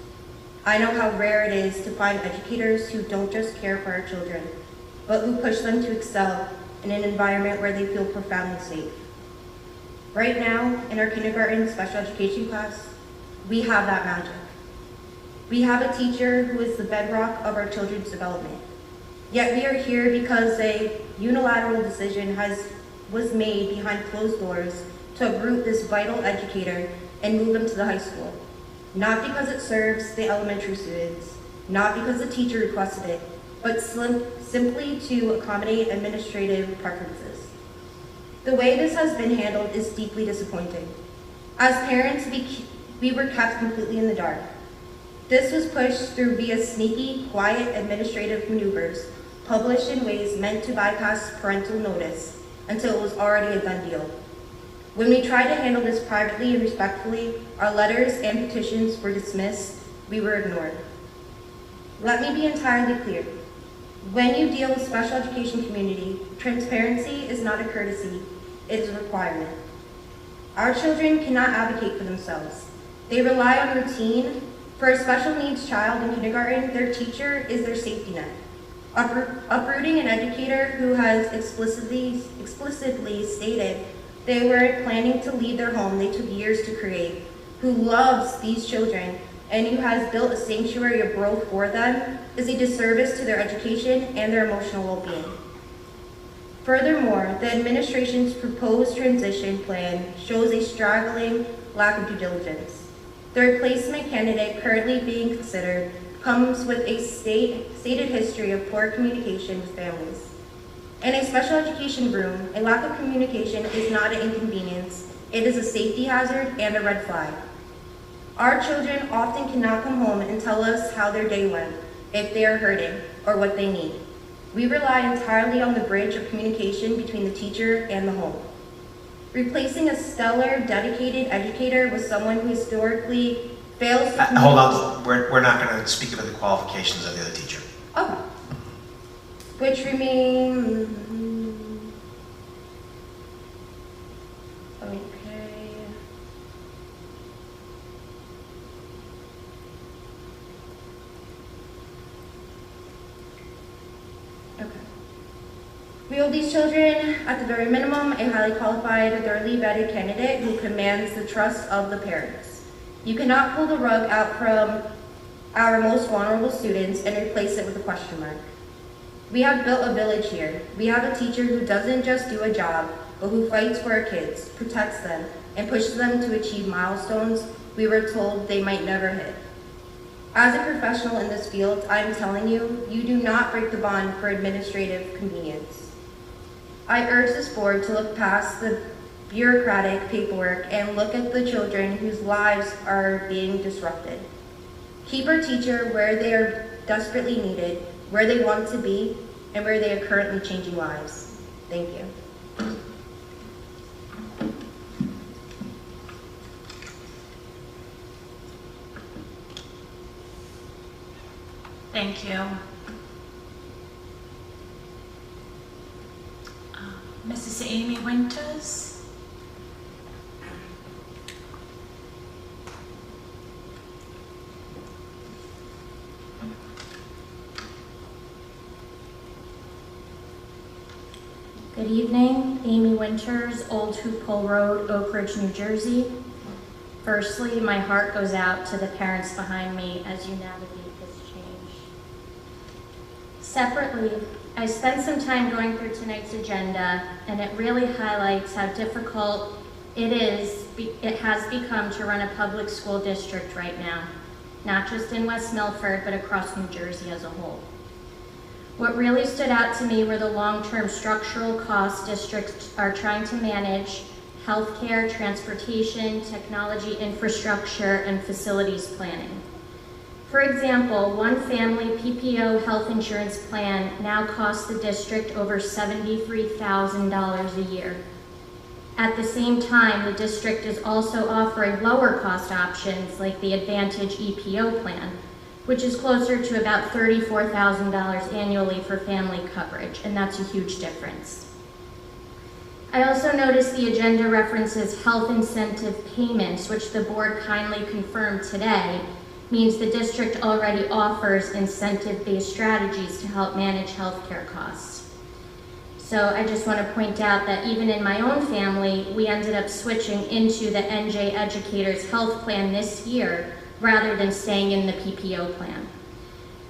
I know how rare it is to find educators who don't just care for our children, but who push them to excel in an environment where they feel profoundly safe. Right now, in our kindergarten special education class, we have that magic. We have a teacher who is the bedrock of our children's development. Yet we are here because a unilateral decision was made behind closed doors to uproot this vital educator and move him to the high school. Not because it serves the elementary students, not because the teacher requested it, but simply to accommodate administrative preferences. The way this has been handled is deeply disappointing. As parents, we were kept completely in the dark. This was pushed through via sneaky, quiet administrative maneuvers, published in ways meant to bypass parental notice until it was already a done deal. When we tried to handle this privately and respectfully, our letters and petitions were dismissed, we were ignored. Let me be entirely clear. When you deal with special education community, transparency is not a courtesy, it is a requirement. Our children cannot advocate for themselves. They rely on routine. For a special needs child in kindergarten, their teacher is their safety net. Uprooting an educator who has explicitly stated they were planning to leave their home they took years to create, who loves these children, and who has built a sanctuary of growth for them, is a disservice to their education and their emotional well-being. Furthermore, the administration's proposed transition plan shows a straggling lack of due diligence. The replacement candidate currently being considered comes with a stated history of poor communication with families. In a special education room, a lack of communication is not an inconvenience, it is a safety hazard and a red flag. Our children often cannot come home and tell us how their day went, if they are hurting, or what they need. We rely entirely on the bridge of communication between the teacher and the home. Replacing a stellar, dedicated educator with someone who historically fails to communicate. Hold on, we're not going to speak about the qualifications of the other teacher. Okay. Which remain. Okay. Okay. We owe these children, at the very minimum, a highly qualified, thoroughly vetted candidate who commands the trust of the parents. You cannot pull the rug out from our most vulnerable students and replace it with a question mark. We have built a village here. We have a teacher who doesn't just do a job, but who fights for our kids, protects them, and pushes them to achieve milestones we were told they might never hit. As a professional in this field, I am telling you, you do not break the bond for administrative convenience. I urge this board to look past the bureaucratic paperwork and look at the children whose lives are being disrupted. Keep our teacher where they are desperately needed, where they want to be, and where they are currently changing lives. Thank you. Thank you. Mrs. Amy Winters? Good evening, Amy Winters, Old Hoop Pole Road, Oak Ridge, New Jersey. Firstly, my heart goes out to the parents behind me as you navigate this change. Separately, I spent some time going through tonight's agenda, and it really highlights how difficult it has become to run a public school district right now, not just in West Milford, but across New Jersey as a whole. What really stood out to me were the long-term structural costs districts are trying to manage: healthcare, transportation, technology infrastructure, and facilities planning. For example, one family PPO health insurance plan now costs the district over $73,000 a year. At the same time, the district is also offering lower cost options like the Advantage EPO plan, which is closer to about $34,000 annually for family coverage, and that's a huge difference. I also noticed the agenda references health incentive payments, which the board kindly confirmed today, means the district already offers incentive-based strategies to help manage healthcare costs. So I just want to point out that even in my own family, we ended up switching into the NJ Educators Health Plan this year rather than staying in the PPO plan.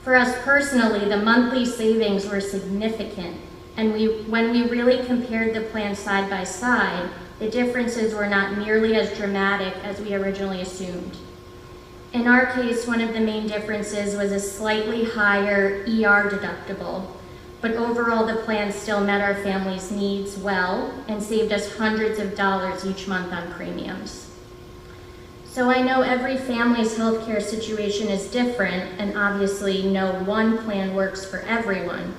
For us personally, the monthly savings were significant, and when we really compared the plans side by side, the differences were not nearly as dramatic as we originally assumed. In our case, one of the main differences was a slightly higher ER deductible, but overall the plan still met our family's needs well and saved us hundreds of dollars each month on premiums. So I know every family's healthcare situation is different, and obviously no one plan works for everyone,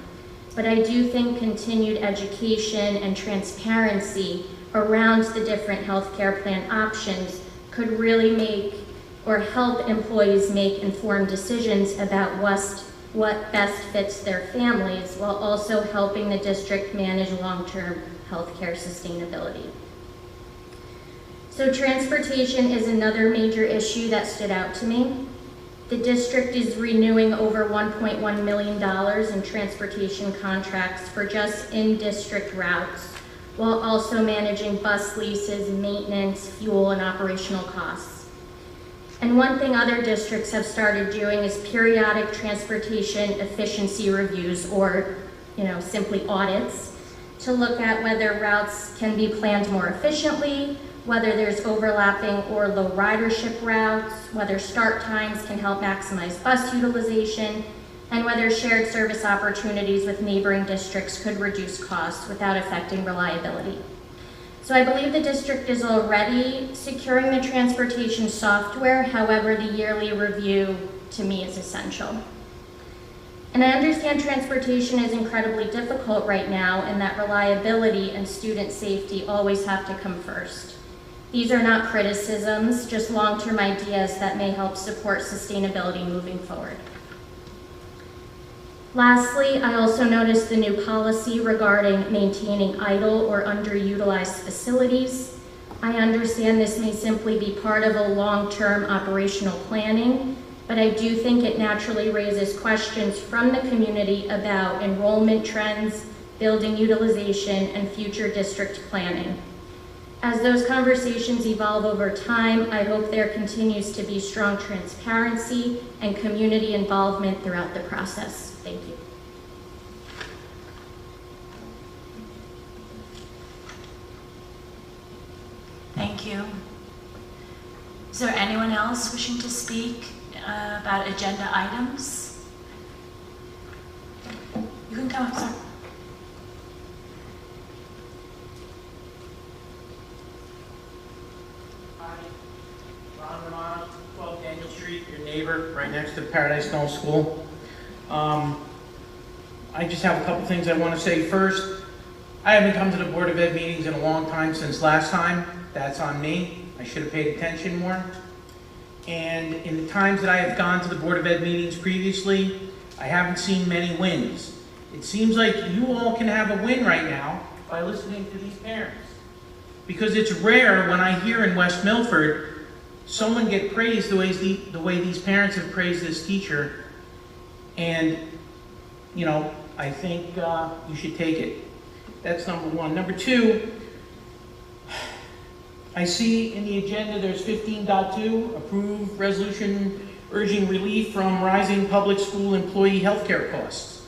but I do think continued education and transparency around the different healthcare plan options could really make or help employees make informed decisions about what best fits their families, while also helping the district manage long-term healthcare sustainability. So transportation is another major issue that stood out to me. The district is renewing over $1.1 million in transportation contracts for just in-district routes, while also managing bus leases, maintenance, fuel, and operational costs. And one thing other districts have started doing is periodic transportation efficiency reviews, or simply audits, to look at whether routes can be planned more efficiently, whether there's overlapping or low ridership routes, whether start times can help maximize bus utilization, and whether shared service opportunities with neighboring districts could reduce costs without affecting reliability. So I believe the district is already securing the transportation software. However, the yearly review to me is essential. And I understand transportation is incredibly difficult right now, and that reliability and student safety always have to come first. These are not criticisms, just long-term ideas that may help support sustainability moving forward. Lastly, I also noticed the new policy regarding maintaining idle or underutilized facilities. I understand this may simply be part of a long-term operational planning, but I do think it naturally raises questions from the community about enrollment trends, building utilization, and future district planning. As those conversations evolve over time, I hope there continues to be strong transparency and community involvement throughout the process. Thank you. Thank you. Is there anyone else wishing to speak about agenda items? You can come up, sir. Hi, Ron Romano, 12 Daniel Street, your neighbor, right next to Paradise Knoll School. I just have a couple things I want to say. First, I haven't come to the Board of Ed meetings in a long time, since last time. That's on me. I should have paid attention more. And in the times that I have gone to the Board of Ed meetings previously, I haven't seen many wins. It seems like you all can have a win right now by listening to these parents. Because it's rare when I hear in West Milford someone get praised the way these parents have praised this teacher. And, I think you should take it. That's number one. Number two, I see in the agenda there's 15.2, approve resolution urging relief from rising public school employee healthcare costs.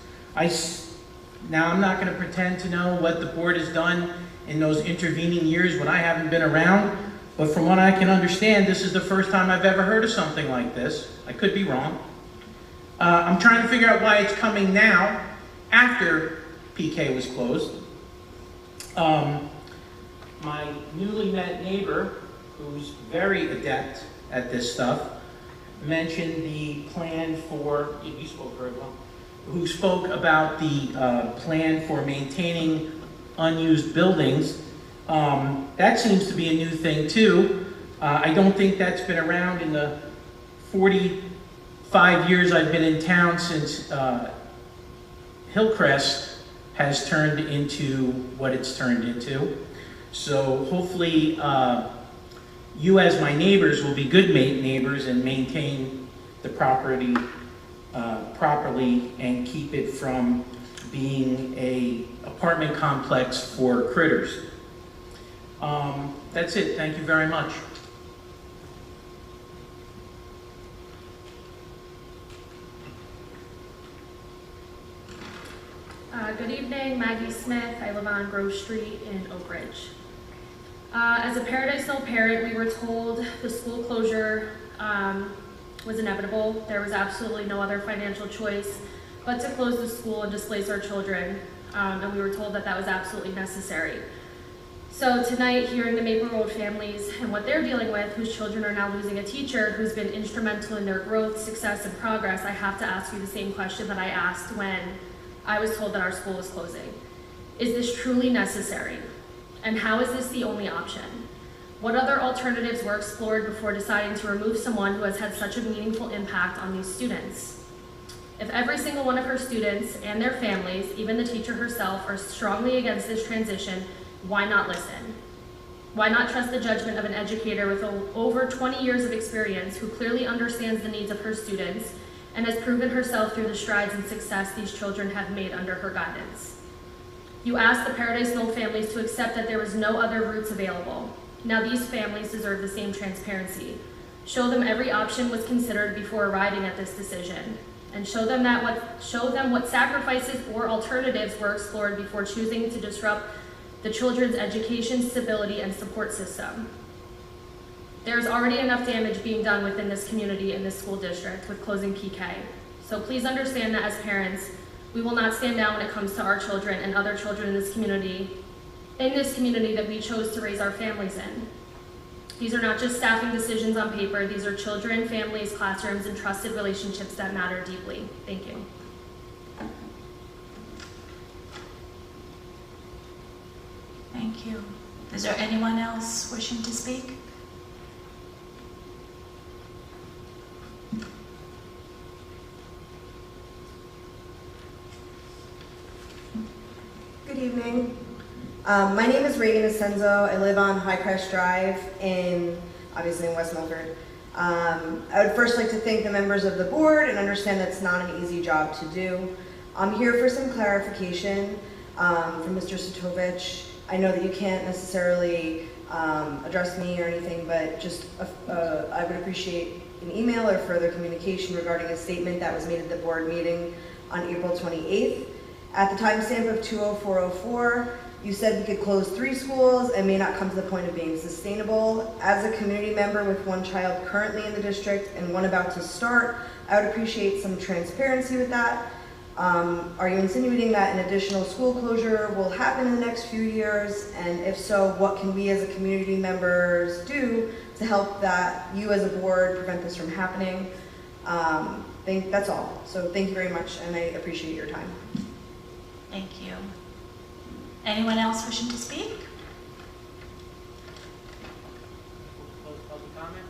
Now I'm not going to pretend to know what the board has done in those intervening years when I haven't been around, but from what I can understand, this is the first time I've ever heard of something like this. I could be wrong. I'm trying to figure out why it's coming now, after PK was closed. My newly met neighbor, who's very adept at this stuff, mentioned the plan for, you spoke very well, who spoke about the plan for maintaining unused buildings. That seems to be a new thing too. I don't think that's been around in the 45 years I've been in town since Hillcrest has turned into what it's turned into. So hopefully you as my neighbors will be good neighbors and maintain the property properly and keep it from being a apartment complex for critters. That's it. Thank you very much. Good evening, Maggie Smith. I live on Grove Street in Oak Ridge. As a Paradise Hill parent, we were told the school closure was inevitable. There was absolutely no other financial choice but to close the school and displace our children, and we were told that that was absolutely necessary. So tonight, hearing the Maple Road families and what they're dealing with, whose children are now losing a teacher who's been instrumental in their growth, success, and progress, I have to ask you the same question that I asked when I was told that our school was closing. Is this truly necessary? And how is this the only option? What other alternatives were explored before deciding to remove someone who has had such a meaningful impact on these students? If every single one of her students and their families, even the teacher herself, are strongly against this transition, why not listen? Why not trust the judgment of an educator with over 20 years of experience who clearly understands the needs of her students and has proven herself through the strides and success these children have made under her guidance? You asked the Paradise Knoll families to accept that there was no other routes available. Now these families deserve the same transparency. Show them every option was considered before arriving at this decision, and show them what sacrifices or alternatives were explored before choosing to disrupt the children's education, stability, and support system. There's already enough damage being done within this community and this school district with closing PK. So please understand that as parents, we will not stand down when it comes to our children and other children in this community that we chose to raise our families in. These are not just staffing decisions on paper. These are children, families, classrooms, and trusted relationships that matter deeply. Thank you. Thank you. Is there anyone else wishing to speak? Good evening. My name is Reagan Asenzo. I live on High Crest Drive obviously in West Milford. I would first like to thank the members of the board and understand that's not an easy job to do. I'm here for some clarification from Mr. Sitovich. I know that you can't necessarily address me or anything, but just I would appreciate an email or further communication regarding a statement that was made at the board meeting on April 28th. At the timestamp of 20404, you said we could close 3 schools and may not come to the point of being sustainable. As a community member with 1 child currently in the district and 1 about to start, I would appreciate some transparency with that. Are you insinuating that an additional school closure will happen in the next few years? And if so, what can we as a community members do to help that you as a board prevent this from happening? That's all. So thank you very much, and I appreciate your time. Thank you. Anyone else wishing to speak? Close public comment.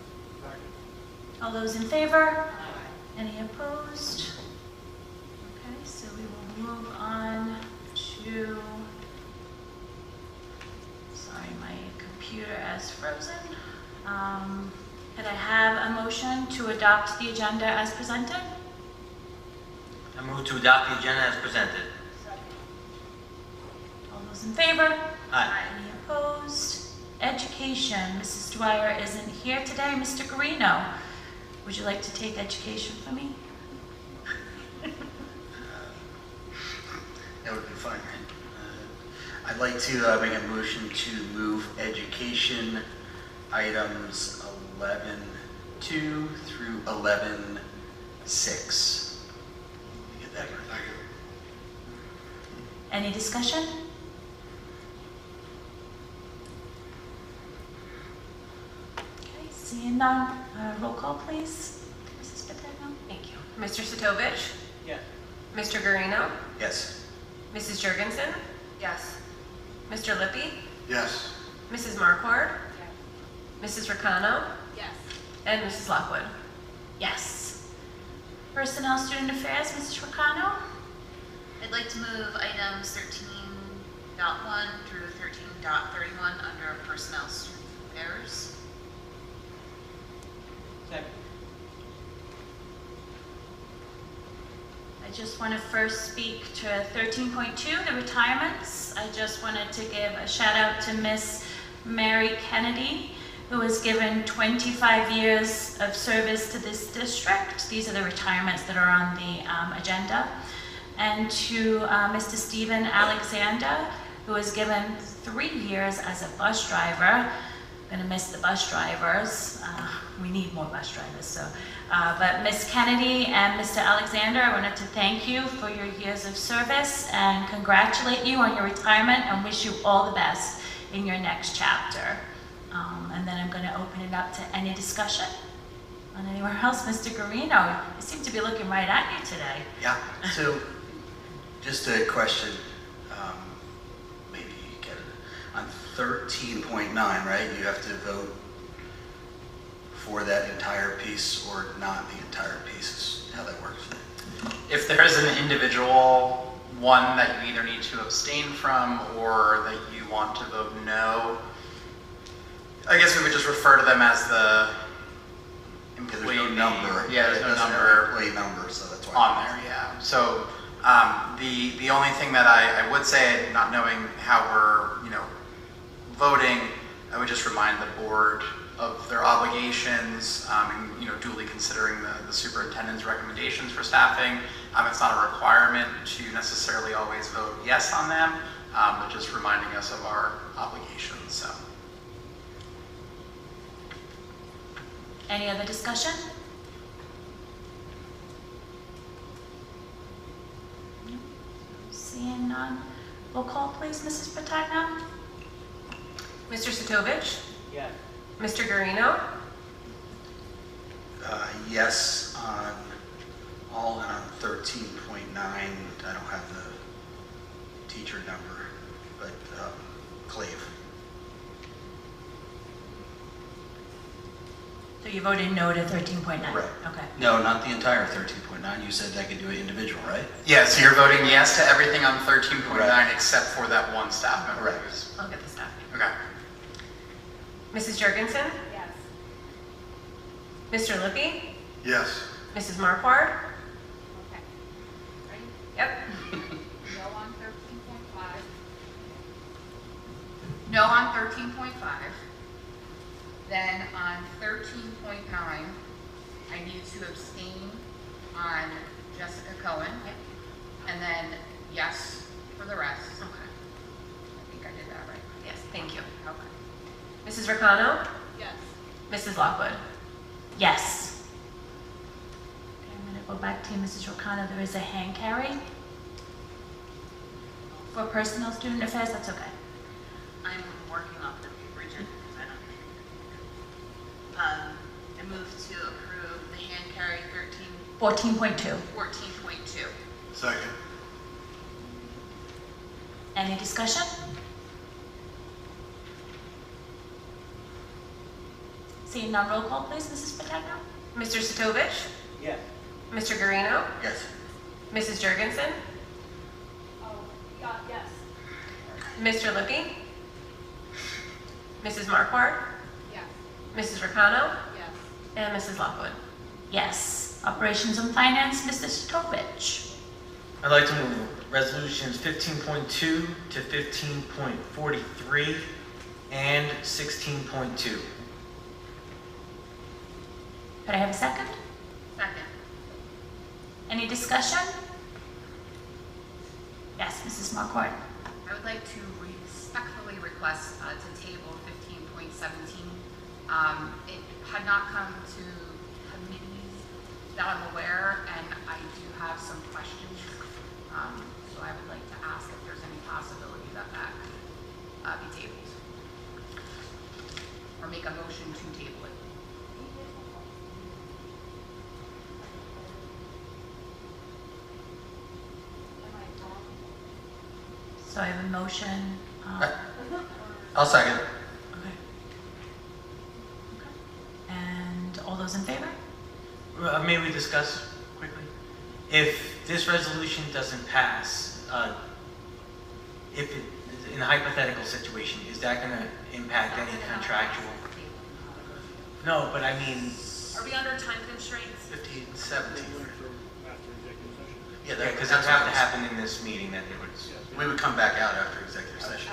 All those in favor? Any opposed? Okay, so we will move on to, sorry, my computer has frozen. Could I have a motion to adopt the agenda as presented? I move to adopt the agenda as presented. All those in favor? Aye. Any opposed? Education, Mrs. Dwyer isn't here today. Mr. Garino, would you like to take education for me? That would be fine. I'd like to make a motion to move education items 11.2 through 11.6. Get that right. Any discussion? Okay, seeing none, roll call please. Mr. Sitovich? Yes. Mr. Guarino? Yes. Mrs. Jurgensen? Yes. Mr. Lippy? Yes. Mrs. Marquardt? Mrs. Ricano? Yes. And Mrs. Lockwood? Yes. Personnel Student Affairs, Mrs. Ricano? I'd like to move items 13.1 through 13.31 under Personnel Student Affairs. Second. I just want to first speak to 13.2, the retirements. I just wanted to give a shout out to Miss Mary Kennedy, who was given 25 years of service to this district. These are the retirements that are on the agenda. And to Mr. Stephen Alexander, who was given 3 years as a bus driver. I'm gonna miss the bus drivers. We need more bus drivers, so. But Miss Kennedy and Mr. Alexander, I wanted to thank you for your years of service and congratulate you on your retirement and wish you all the best in your next chapter. And then I'm gonna open it up to any discussion on anywhere else. Mr. Guarino, you seem to be looking right at you today. Yeah, so just a question, maybe you get it. On 13.9, right, you have to vote for that entire piece or not the entire piece, is how that works. If there is an individual one that you either need to abstain from or that you want to vote no, I guess we would just refer to them as the Because employee there's no number. Yeah, there's It no doesn't have number an employee number, so that's why. on there, yeah. So the only thing that I would say, not knowing how we're, voting, I would just remind the board of their obligations, and, duly considering the superintendent's recommendations for staffing. It's not a requirement to necessarily always vote yes on them, but just reminding us of our obligations, so. Any other discussion? Seeing none. Roll call, please, Mrs. Patagno. Mr. Sitovich? Yes. Mr. Guarino? Yes on all, and on 13.9, I don't have the teacher number, but Clave. So you voted no to 13.9? Right. Okay. No, not the entire 13.9. You said I could do it individual, right? Yeah, so you're voting yes to everything on 13.9 Right. except for that one staff member. Right. I'll get the staff. Okay. Mrs. Jurgensen? Yes. Mr. Lippy? Yes. Mrs. Marquardt? Okay. Ready? Yep. No on 13.5. No on 13.5. Then on 13.9, I need to abstain on Jessica Cohen. And then yes for the rest. Okay. I think I did that right. Yes, thank you. Okay. Mrs. Ricano? Yes. Mrs. Lockwood? Yes. Okay, I'm going to go back to Mrs. Rocano. There is a hand carry. For personnel student affairs, that's okay. I'm working off the rigid because I don't. I move to approve the hand carry 14.2. 14.2. Second. Any discussion? Seeing none, roll call, please, Mrs. Patagno. Mr. Sitovich? Yes. Mr. Guarino? Yes. Mrs. Jurgensen? Yes. Mr. Lippy? Mrs. Marquardt? Yes. Mrs. Ricano? Yes. And Mrs. Lockwood? Yes. Operations and Finance, Mr. Sitovich. I'd like to move resolutions 15.2 to 15.43 and 16.2. Could I have a second? Second. Any discussion? Yes, Mrs. Marquardt. I would like to respectfully request to table 15.17. It had not come to committees that I'm aware, and I do have some questions. So I would like to ask if there's any possibility that that could be tabled. Or make a motion to table it. So I have a motion. I'll second. Okay. And all those in favor? May we discuss quickly? If this resolution doesn't pass, if it, in a hypothetical situation, is that going to impact any contractual? No, but I mean, Are we under time constraints? 15, 17. Yeah, because that would have to happen in this meeting, that they would. We would come back out after executive session.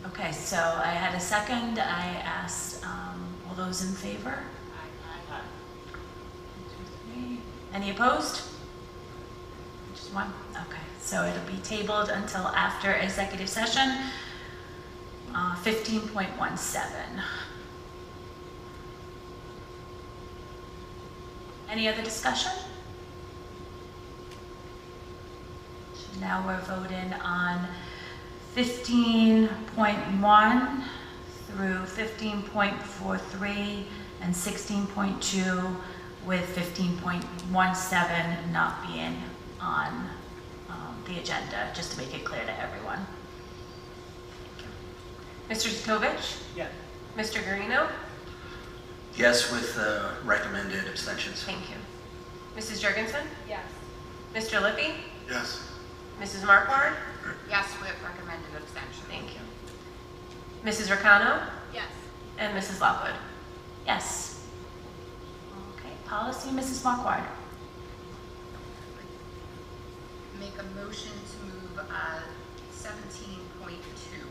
Okay, so I had a second. I asked all those in favor? Aye. 1, 2, 3. Any opposed? Just one? Okay, so it'll be tabled until after executive session. 15.17. Any other discussion? Now we're voting on 15.1 through 15.43 and 16.2, with 15.17 not being on the agenda, just to make it clear to everyone. Mr. Sitovich? Yes. Mr. Guarino? Yes, with recommended abstentions. Thank you. Mrs. Jurgensen? Yes. Mr. Lippy? Yes. Mrs. Marquardt? Yes, with recommended abstention. Thank you. Mrs. Ricano? Yes. And Mrs. Lockwood? Yes. Okay, policy, Mrs. Marquardt. Make a motion to move 17.2.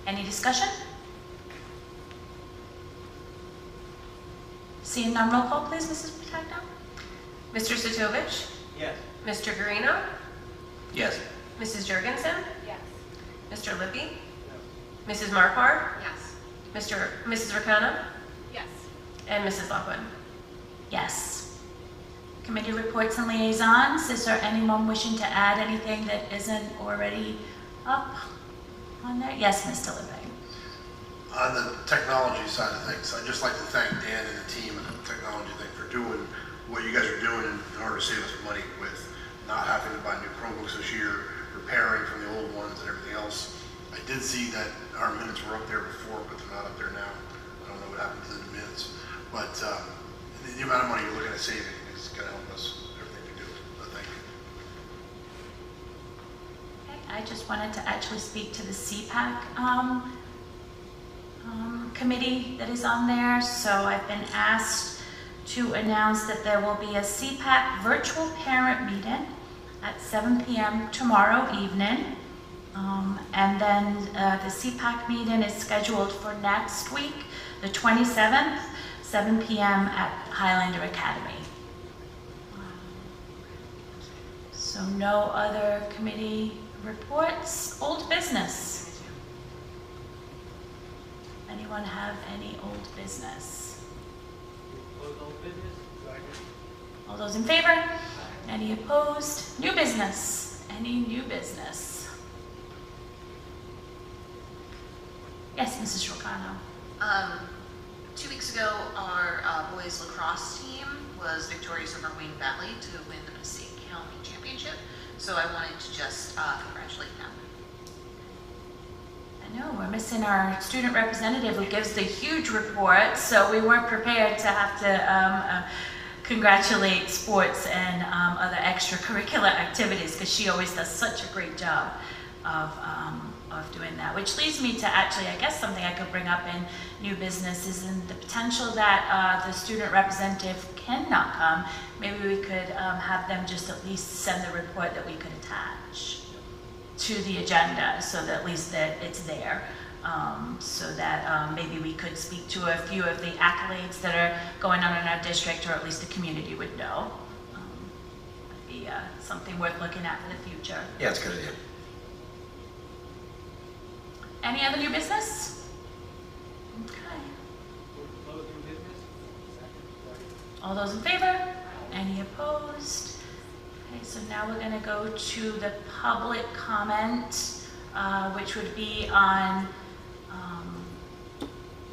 Any discussion? Seeing none, roll call, please, Mrs. Patagno. Mr. Sitovich? Yes. Mr. Guarino? Yes. Mrs. Jurgensen? Yes. Mr. Lippy? Mrs. Marquardt? Yes. Mrs. Ricano? Yes. And Mrs. Lockwood? Yes. Committee reports and liaisons. Is there anyone wishing to add anything that isn't already up on there? Yes, Mr. Lippy. On the technology side of things, I'd just like to thank Dan and the team and the technology thing for doing what you guys are doing in order to save us money with not having to buy new Chromebooks this year, repairing from the old ones and everything else. I did see that our minutes were up there before, but they're not up there now. I don't know what happened to the minutes. But the amount of money you're looking at saving is going to help us, everything we do. So thank you. Okay, I just wanted to actually speak to the CPAC committee that is on there. So I've been asked to announce that there will be a CPAC virtual parent meeting at 7 p.m. tomorrow evening. And then the CPAC meeting is scheduled for next week, the 27th, 7 p.m. at Highlander Academy. So no other committee reports. Old business. Anyone have any old business? All those in favor? Any opposed? New business? Any new business? Yes, Mrs. Rocano. 2 weeks ago, our boys lacrosse team was victorious over Wayne Valley to win a state county championship. So I wanted to just congratulate them. I know, we're missing our student representative who gives the huge report, so we weren't prepared to have to congratulate sports and other extracurricular activities, because she always does such a great job of doing that. Which leads me to actually, I guess, something I could bring up in new business is in the potential that the student representative cannot come. Maybe we could have them just at least send the report that we could attach to the agenda, so that at least that it's there, so that maybe we could speak to a few of the accolades that are going on in our district, or at least the community would know. Might be something worth looking at for the future. Yeah, it's a good idea. Any other new business? Okay. All those in favor? Any opposed? Okay, so now we're going to go to the public comment, which would be on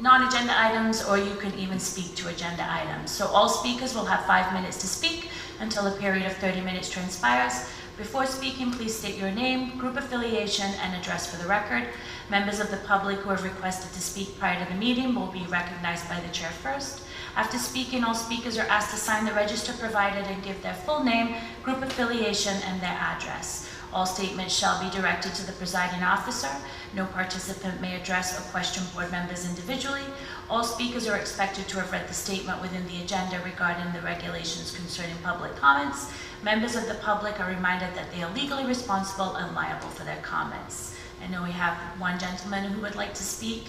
non-agenda items, or you can even speak to agenda items. So all speakers will have 5 minutes to speak until a period of 30 minutes transpires. Before speaking, please state your name, group affiliation, and address for the record. Members of the public who have requested to speak prior to the meeting will be recognized by the chair first. After speaking, all speakers are asked to sign the register provided and give their full name, group affiliation, and their address. All statements shall be directed to the presiding officer. No participant may address or question board members individually. All speakers are expected to have read the statement within the agenda regarding the regulations concerning public comments. Members of the public are reminded that they are legally responsible and liable for their comments. I know we have one gentleman who would like to speak.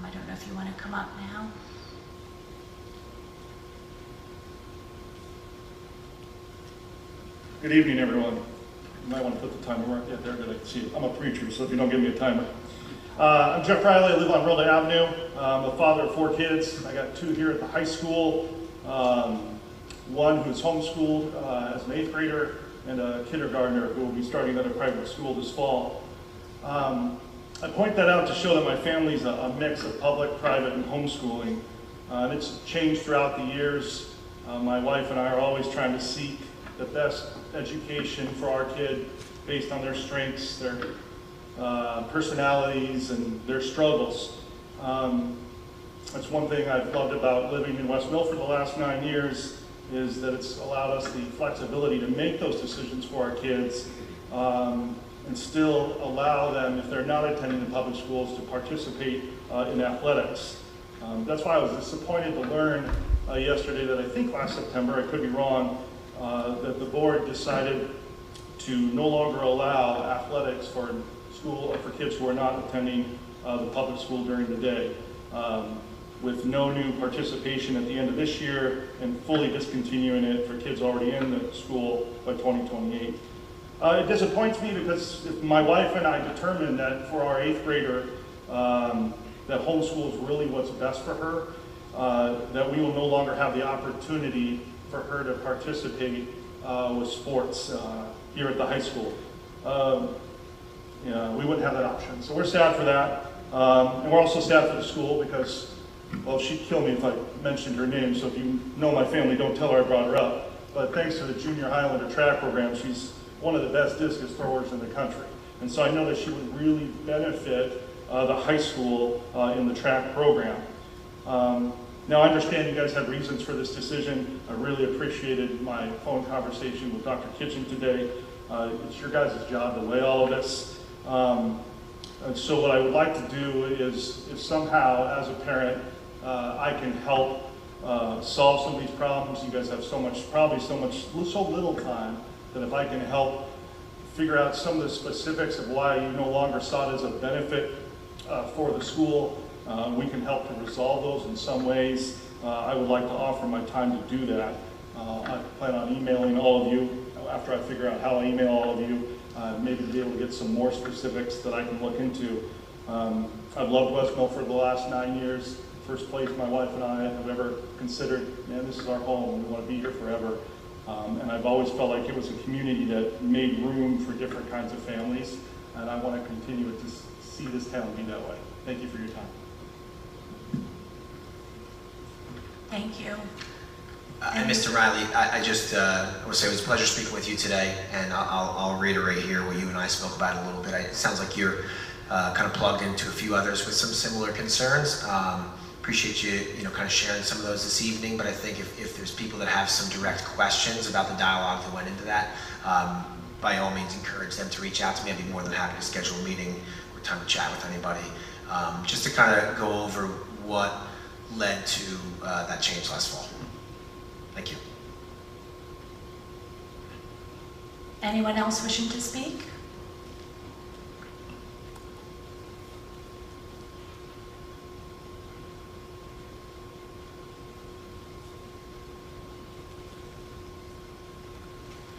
I don't know if you want to come up now. Good evening, everyone. You might want to put the timer right there that I can see it. I'm a preacher, so if you don't give me a timer. I'm Jeff Riley. I live on Rolla Avenue. I'm a father of 4 kids. I got 2 here at the high school. One who's homeschooled as an 8th grader, and a kindergartner who will be starting at a private school this fall. I point that out to show that my family's a mix of public, private, and homeschooling. And it's changed throughout the years. My wife and I are always trying to seek the best education for our kid based on their strengths, their personalities, and their struggles. That's one thing I've loved about living in West Milford the last 9 years, is that it's allowed us the flexibility to make those decisions for our kids and still allow them, if they're not attending the public schools, to participate in athletics. That's why I was disappointed to learn yesterday that I think last September, I could be wrong, that the board decided to no longer allow athletics for school or for kids who are not attending the public school during the day, with no new participation at the end of this year and fully discontinuing it for kids already in the school by 2028. It disappoints me because if my wife and I determined that for our 8th grader that homeschool is really what's best for her, that we will no longer have the opportunity for her to participate with sports here at the high school. We wouldn't have that option. So we're sad for that. And we're also sad for the school because, well, she'd kill me if I mentioned her name, so if you know my family, don't tell her I brought her up. But thanks to the Junior Highlander track program, she's one of the best discus throwers in the country. And so I know that she would really benefit the high school in the track program. Now, I understand you guys have reasons for this decision. I really appreciated my phone conversation with Dr. Kitchen today. It's your guys' job to weigh all of this. And so what I would like to do is, if somehow, as a parent, I can help solve some of these problems. You guys have so little time, that if I can help figure out some of the specifics of why you no longer saw it as a benefit for the school, we can help to resolve those in some ways. I would like to offer my time to do that. I plan on emailing all of you after I figure out how I email all of you, maybe be able to get some more specifics that I can look into. I've loved West Milford the last 9 years. First place my wife and I have ever considered, man, this is our home, we want to be here forever. And I've always felt like it was a community that made room for different kinds of families, and I want to continue to see this town be that way. Thank you for your time. Thank you. And Mr. Riley, I want to say it was a pleasure speaking with you today, and I'll reiterate here what you and I spoke about a little bit. It sounds like you're kind of plugged into a few others with some similar concerns. Appreciate you, kind of sharing some of those this evening, but I think if there's people that have some direct questions about the dialogue that went into that, by all means encourage them to reach out to me. I'd be more than happy to schedule a meeting or time to chat with anybody, just to kind of go over what led to that change last fall. Thank you. Anyone else wishing to speak?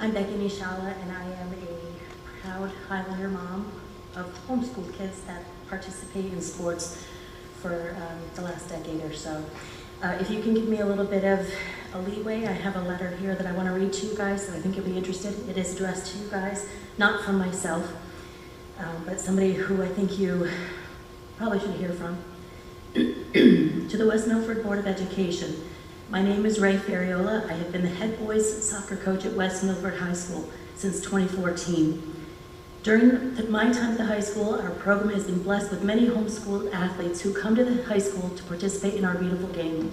I'm Becky Nishala, and I am a proud Highlander mom of homeschool kids that participate in sports for the last decade or so. If you can give me a little bit of a leeway, I have a letter here that I want to read to you guys that I think you'll be interested in. It is addressed to you guys, not from myself, but somebody who I think you probably should hear from. To the West Milford Board of Education, my name is Ray Ferriola. I have been the head boys soccer coach at West Milford High School since 2014. During my time at the high school, our program has been blessed with many homeschooled athletes who come to the high school to participate in our beautiful game.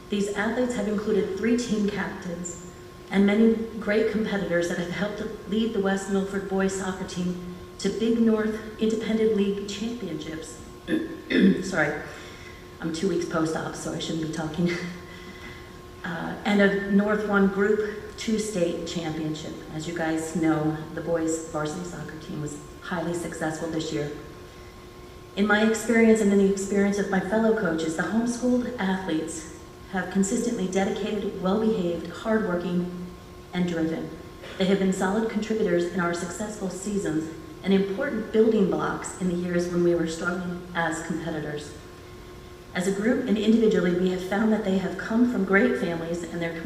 These athletes have included 3 team captains and many great competitors that have helped lead the West Milford boys soccer team to Big North Independent League championships. Sorry, I'm 2 weeks post-op, so I shouldn't be talking. And a North 1 Group 2 state championship. As you guys know, the boys varsity soccer team was highly successful this year. In my experience and in the experience of my fellow coaches, the homeschooled athletes have consistently dedicated, well-behaved, hardworking, and driven. They have been solid contributors in our successful seasons and important building blocks in the years when we were struggling as competitors. As a group and individually, we have found that they have come from great families and their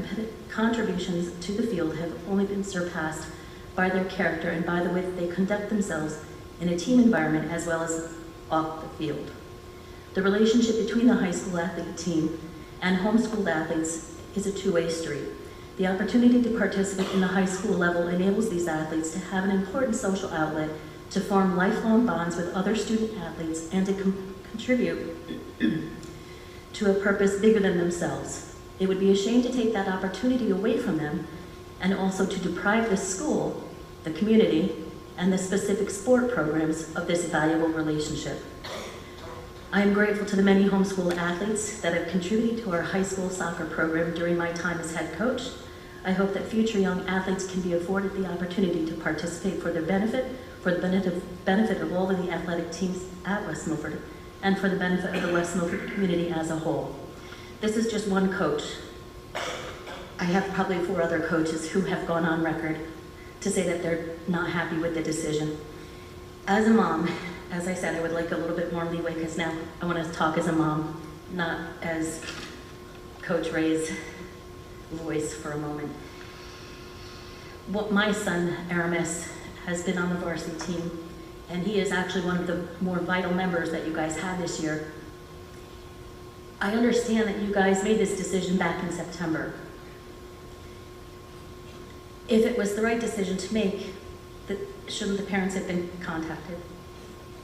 contributions to the field have only been surpassed by their character and by the way that they conduct themselves in a team environment as well as off the field. The relationship between the high school athlete team and homeschooled athletes is a two-way street. The opportunity to participate in the high school level enables these athletes to have an important social outlet, to form lifelong bonds with other student athletes, and to contribute to a purpose bigger than themselves. It would be a shame to take that opportunity away from them and also to deprive the school, the community, and the specific sport programs of this valuable relationship. I am grateful to the many homeschool athletes that have contributed to our high school soccer program during my time as head coach. I hope that future young athletes can be afforded the opportunity to participate for their benefit, for the benefit of all of the athletic teams at West Milford, and for the benefit of the West Milford community as a whole. This is just one coach. I have probably 4 other coaches who have gone on record to say that they're not happy with the decision. As a mom, as I said, I would like a little bit more leeway because now I want to talk as a mom, not as Coach Ray's voice for a moment. My son, Aramis, has been on the varsity team, and he is actually one of the more vital members that you guys had this year. I understand that you guys made this decision back in September. If it was the right decision to make, shouldn't the parents have been contacted?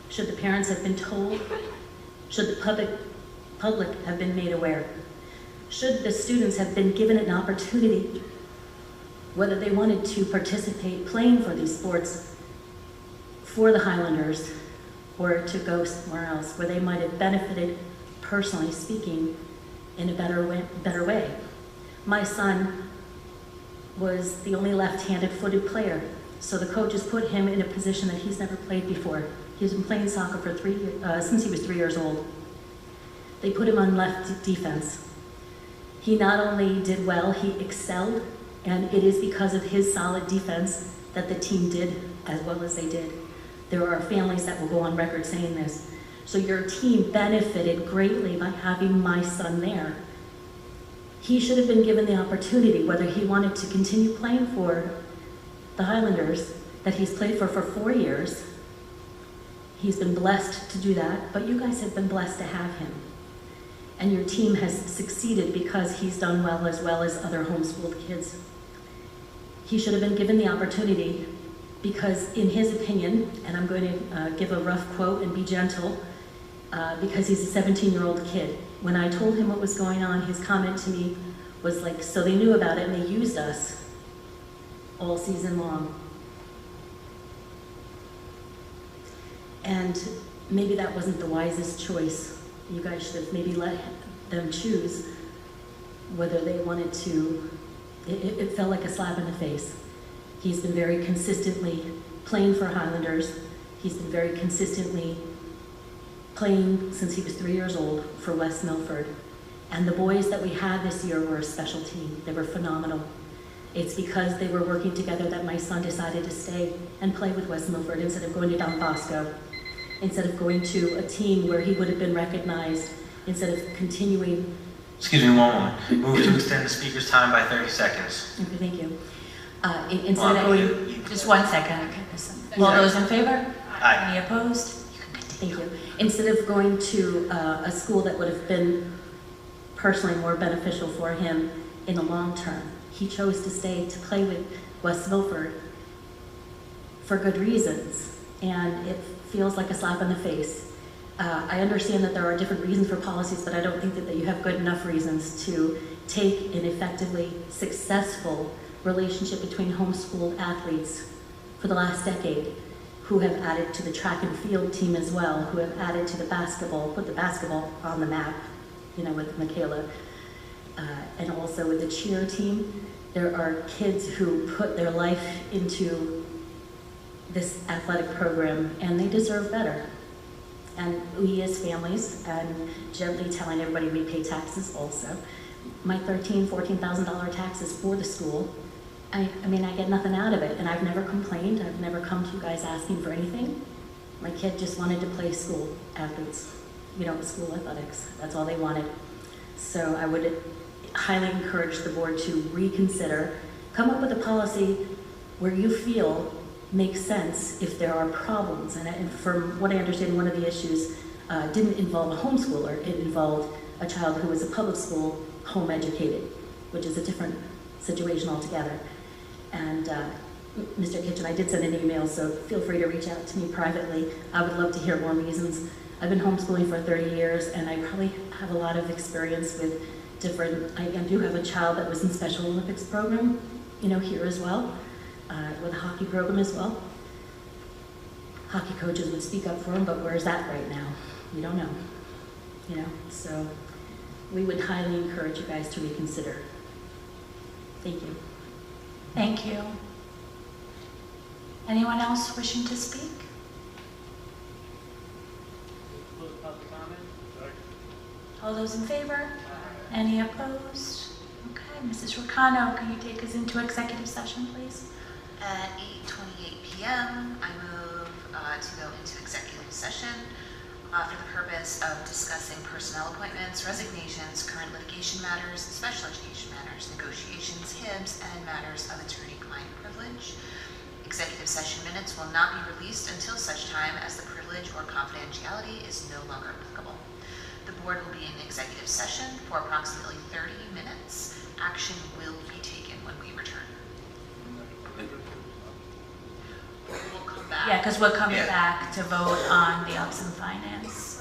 Should the parents have been told? Should the public have been made aware? Should the students have been given an opportunity, whether they wanted to participate playing for these sports for the Highlanders or to go somewhere else where they might have benefited, personally speaking, in a better way? My son was the only left-handed footed player, so the coaches put him in a position that he's never played before. He's been playing soccer for since he was 3 years old. They put him on left defense. He not only did well, he excelled, and it is because of his solid defense that the team did as well as they did. There are families that will go on record saying this. So your team benefited greatly by having my son there. He should have been given the opportunity, whether he wanted to continue playing for the Highlanders that he's played for 4 years. He's been blessed to do that, but you guys have been blessed to have him. And your team has succeeded because he's done well as other homeschooled kids. He should have been given the opportunity because in his opinion, and I'm going to give a rough quote and be gentle, because he's a 17-year-old kid. When I told him what was going on, his comment to me was like, so they knew about it and they used us all season long. And maybe that wasn't the wisest choice. You guys should have maybe let them choose whether they wanted to. It felt like a slap in the face. He's been very consistently playing for Highlanders. He's been very consistently playing since he was 3 years old for West Milford. And the boys that we had this year were a special team. They were phenomenal. It's because they were working together that my son decided to stay and play with West Milford instead of going to Don Bosco, instead of going to a team where he would have been recognized, instead of continuing. Excuse me one moment. Move to extend the speaker's time by 30 seconds. Okay, thank you. Instead of going, just 1 second. All those in favor? Aye. Any opposed? thank you. instead of going to a school that would have been personally more beneficial for him in the long term, he chose to stay to play with West Milford for good reasons, and it feels like a slap in the face. I understand that there are different reasons for policies, but I don't think that you have good enough reasons to take an effectively successful relationship between homeschooled athletes for the last decade, who have added to the track and field team as well, who have added to the basketball, put the basketball on the map, you know, with Michaela, and also with the cheer team. There are kids who put their life into this athletic program, and they deserve better. And we as families, and gently telling everybody we pay taxes also, my $13,000, $14,000 taxes for the school, I mean, I get nothing out of it, and I've never complained. I've never come to you guys asking for anything. My kid just wanted to play school athletes, you know, school athletics. That's all they wanted. So I would highly encourage the board to reconsider, come up with a policy where you feel makes sense if there are problems. And from what I understand, one of the issues didn't involve a homeschooler. It involved a child who was a public school, home educated, which is a different situation altogether. And Mr. Kitchen, I did send an email, so feel free to reach out to me privately. I would love to hear more reasons. I've been homeschooling for 30 years, and I probably have a lot of experience with different, I do have a child that was in Special Olympics program, you know, here as well, with a hockey program as well. Hockey coaches would speak up for him, but where's that right now? We don't know, you know, so we would highly encourage you guys to reconsider. Thank you. Thank you. Anyone else wishing to speak? All those in favor? Any opposed? Okay, Mrs. Ricano, can you take us into executive session, please? At 8:28 p.m., I move to go into executive session for the purpose of discussing personnel appointments, resignations, current litigation matters, special education matters, negotiations, HIBs, and matters of attorney-client privilege. Executive session minutes will not be released until such time as the privilege or confidentiality is no longer applicable. The board will be in executive session for approximately 30 minutes. Action will be taken when we return. We'll come back. Yeah, because we're coming back to vote on the Ops and Finance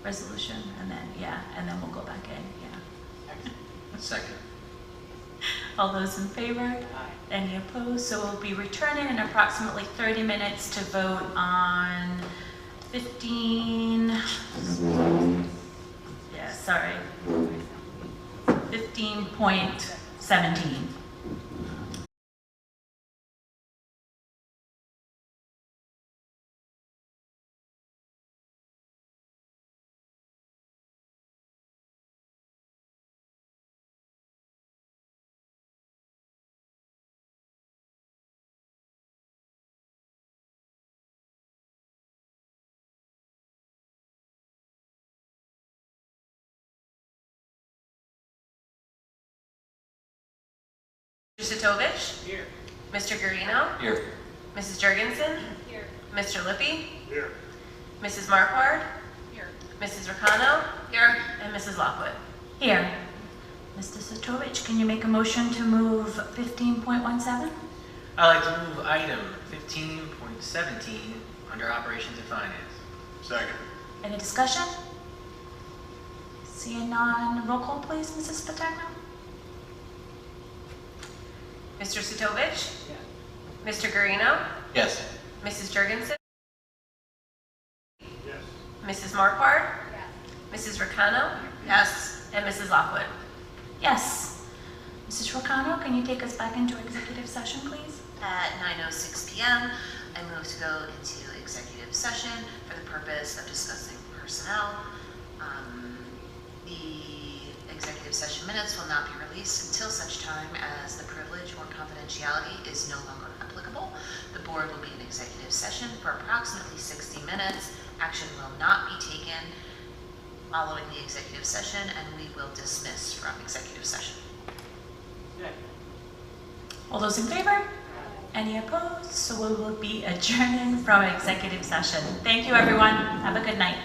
resolution, and then we'll go back in, yeah. Second. All those in favor? Any opposed? So we'll be returning in approximately 30 minutes to vote on 15.17. Mr. Sitovich? Here. Mr. Garino? Here. Mrs. Jurgensen? Here. Mr. Lippy? Here. Mrs. Marquardt? Here. Mrs. Ricano? Here. And Mrs. Lockwood? Here. Mr. Sitovich, can you make a motion to move 15.17? I'd like to move item 15.17 under Operations and Finance. Second. Any discussion? Seeing none, roll call please, Mrs. Patagno? Mr. Sitovich? Yes. Mr. Garino? Yes. Mrs. Jurgensen? Yes. Mrs. Marquardt? Yes. Mrs. Ricano? Yes. And Mrs. Lockwood? Yes. Mrs. Ricano, can you take us back into executive session, please? At 9:06 p.m., I move to go into executive session for the purpose of discussing personnel. The executive session minutes will not be released until such time as the privilege or confidentiality is no longer applicable. The board will be in executive session for approximately 60 minutes. Action will not be taken following the executive session, and we will dismiss from executive session. All those in favor? Any opposed? So we will be adjourning from executive session. Thank you, everyone. Have a good night.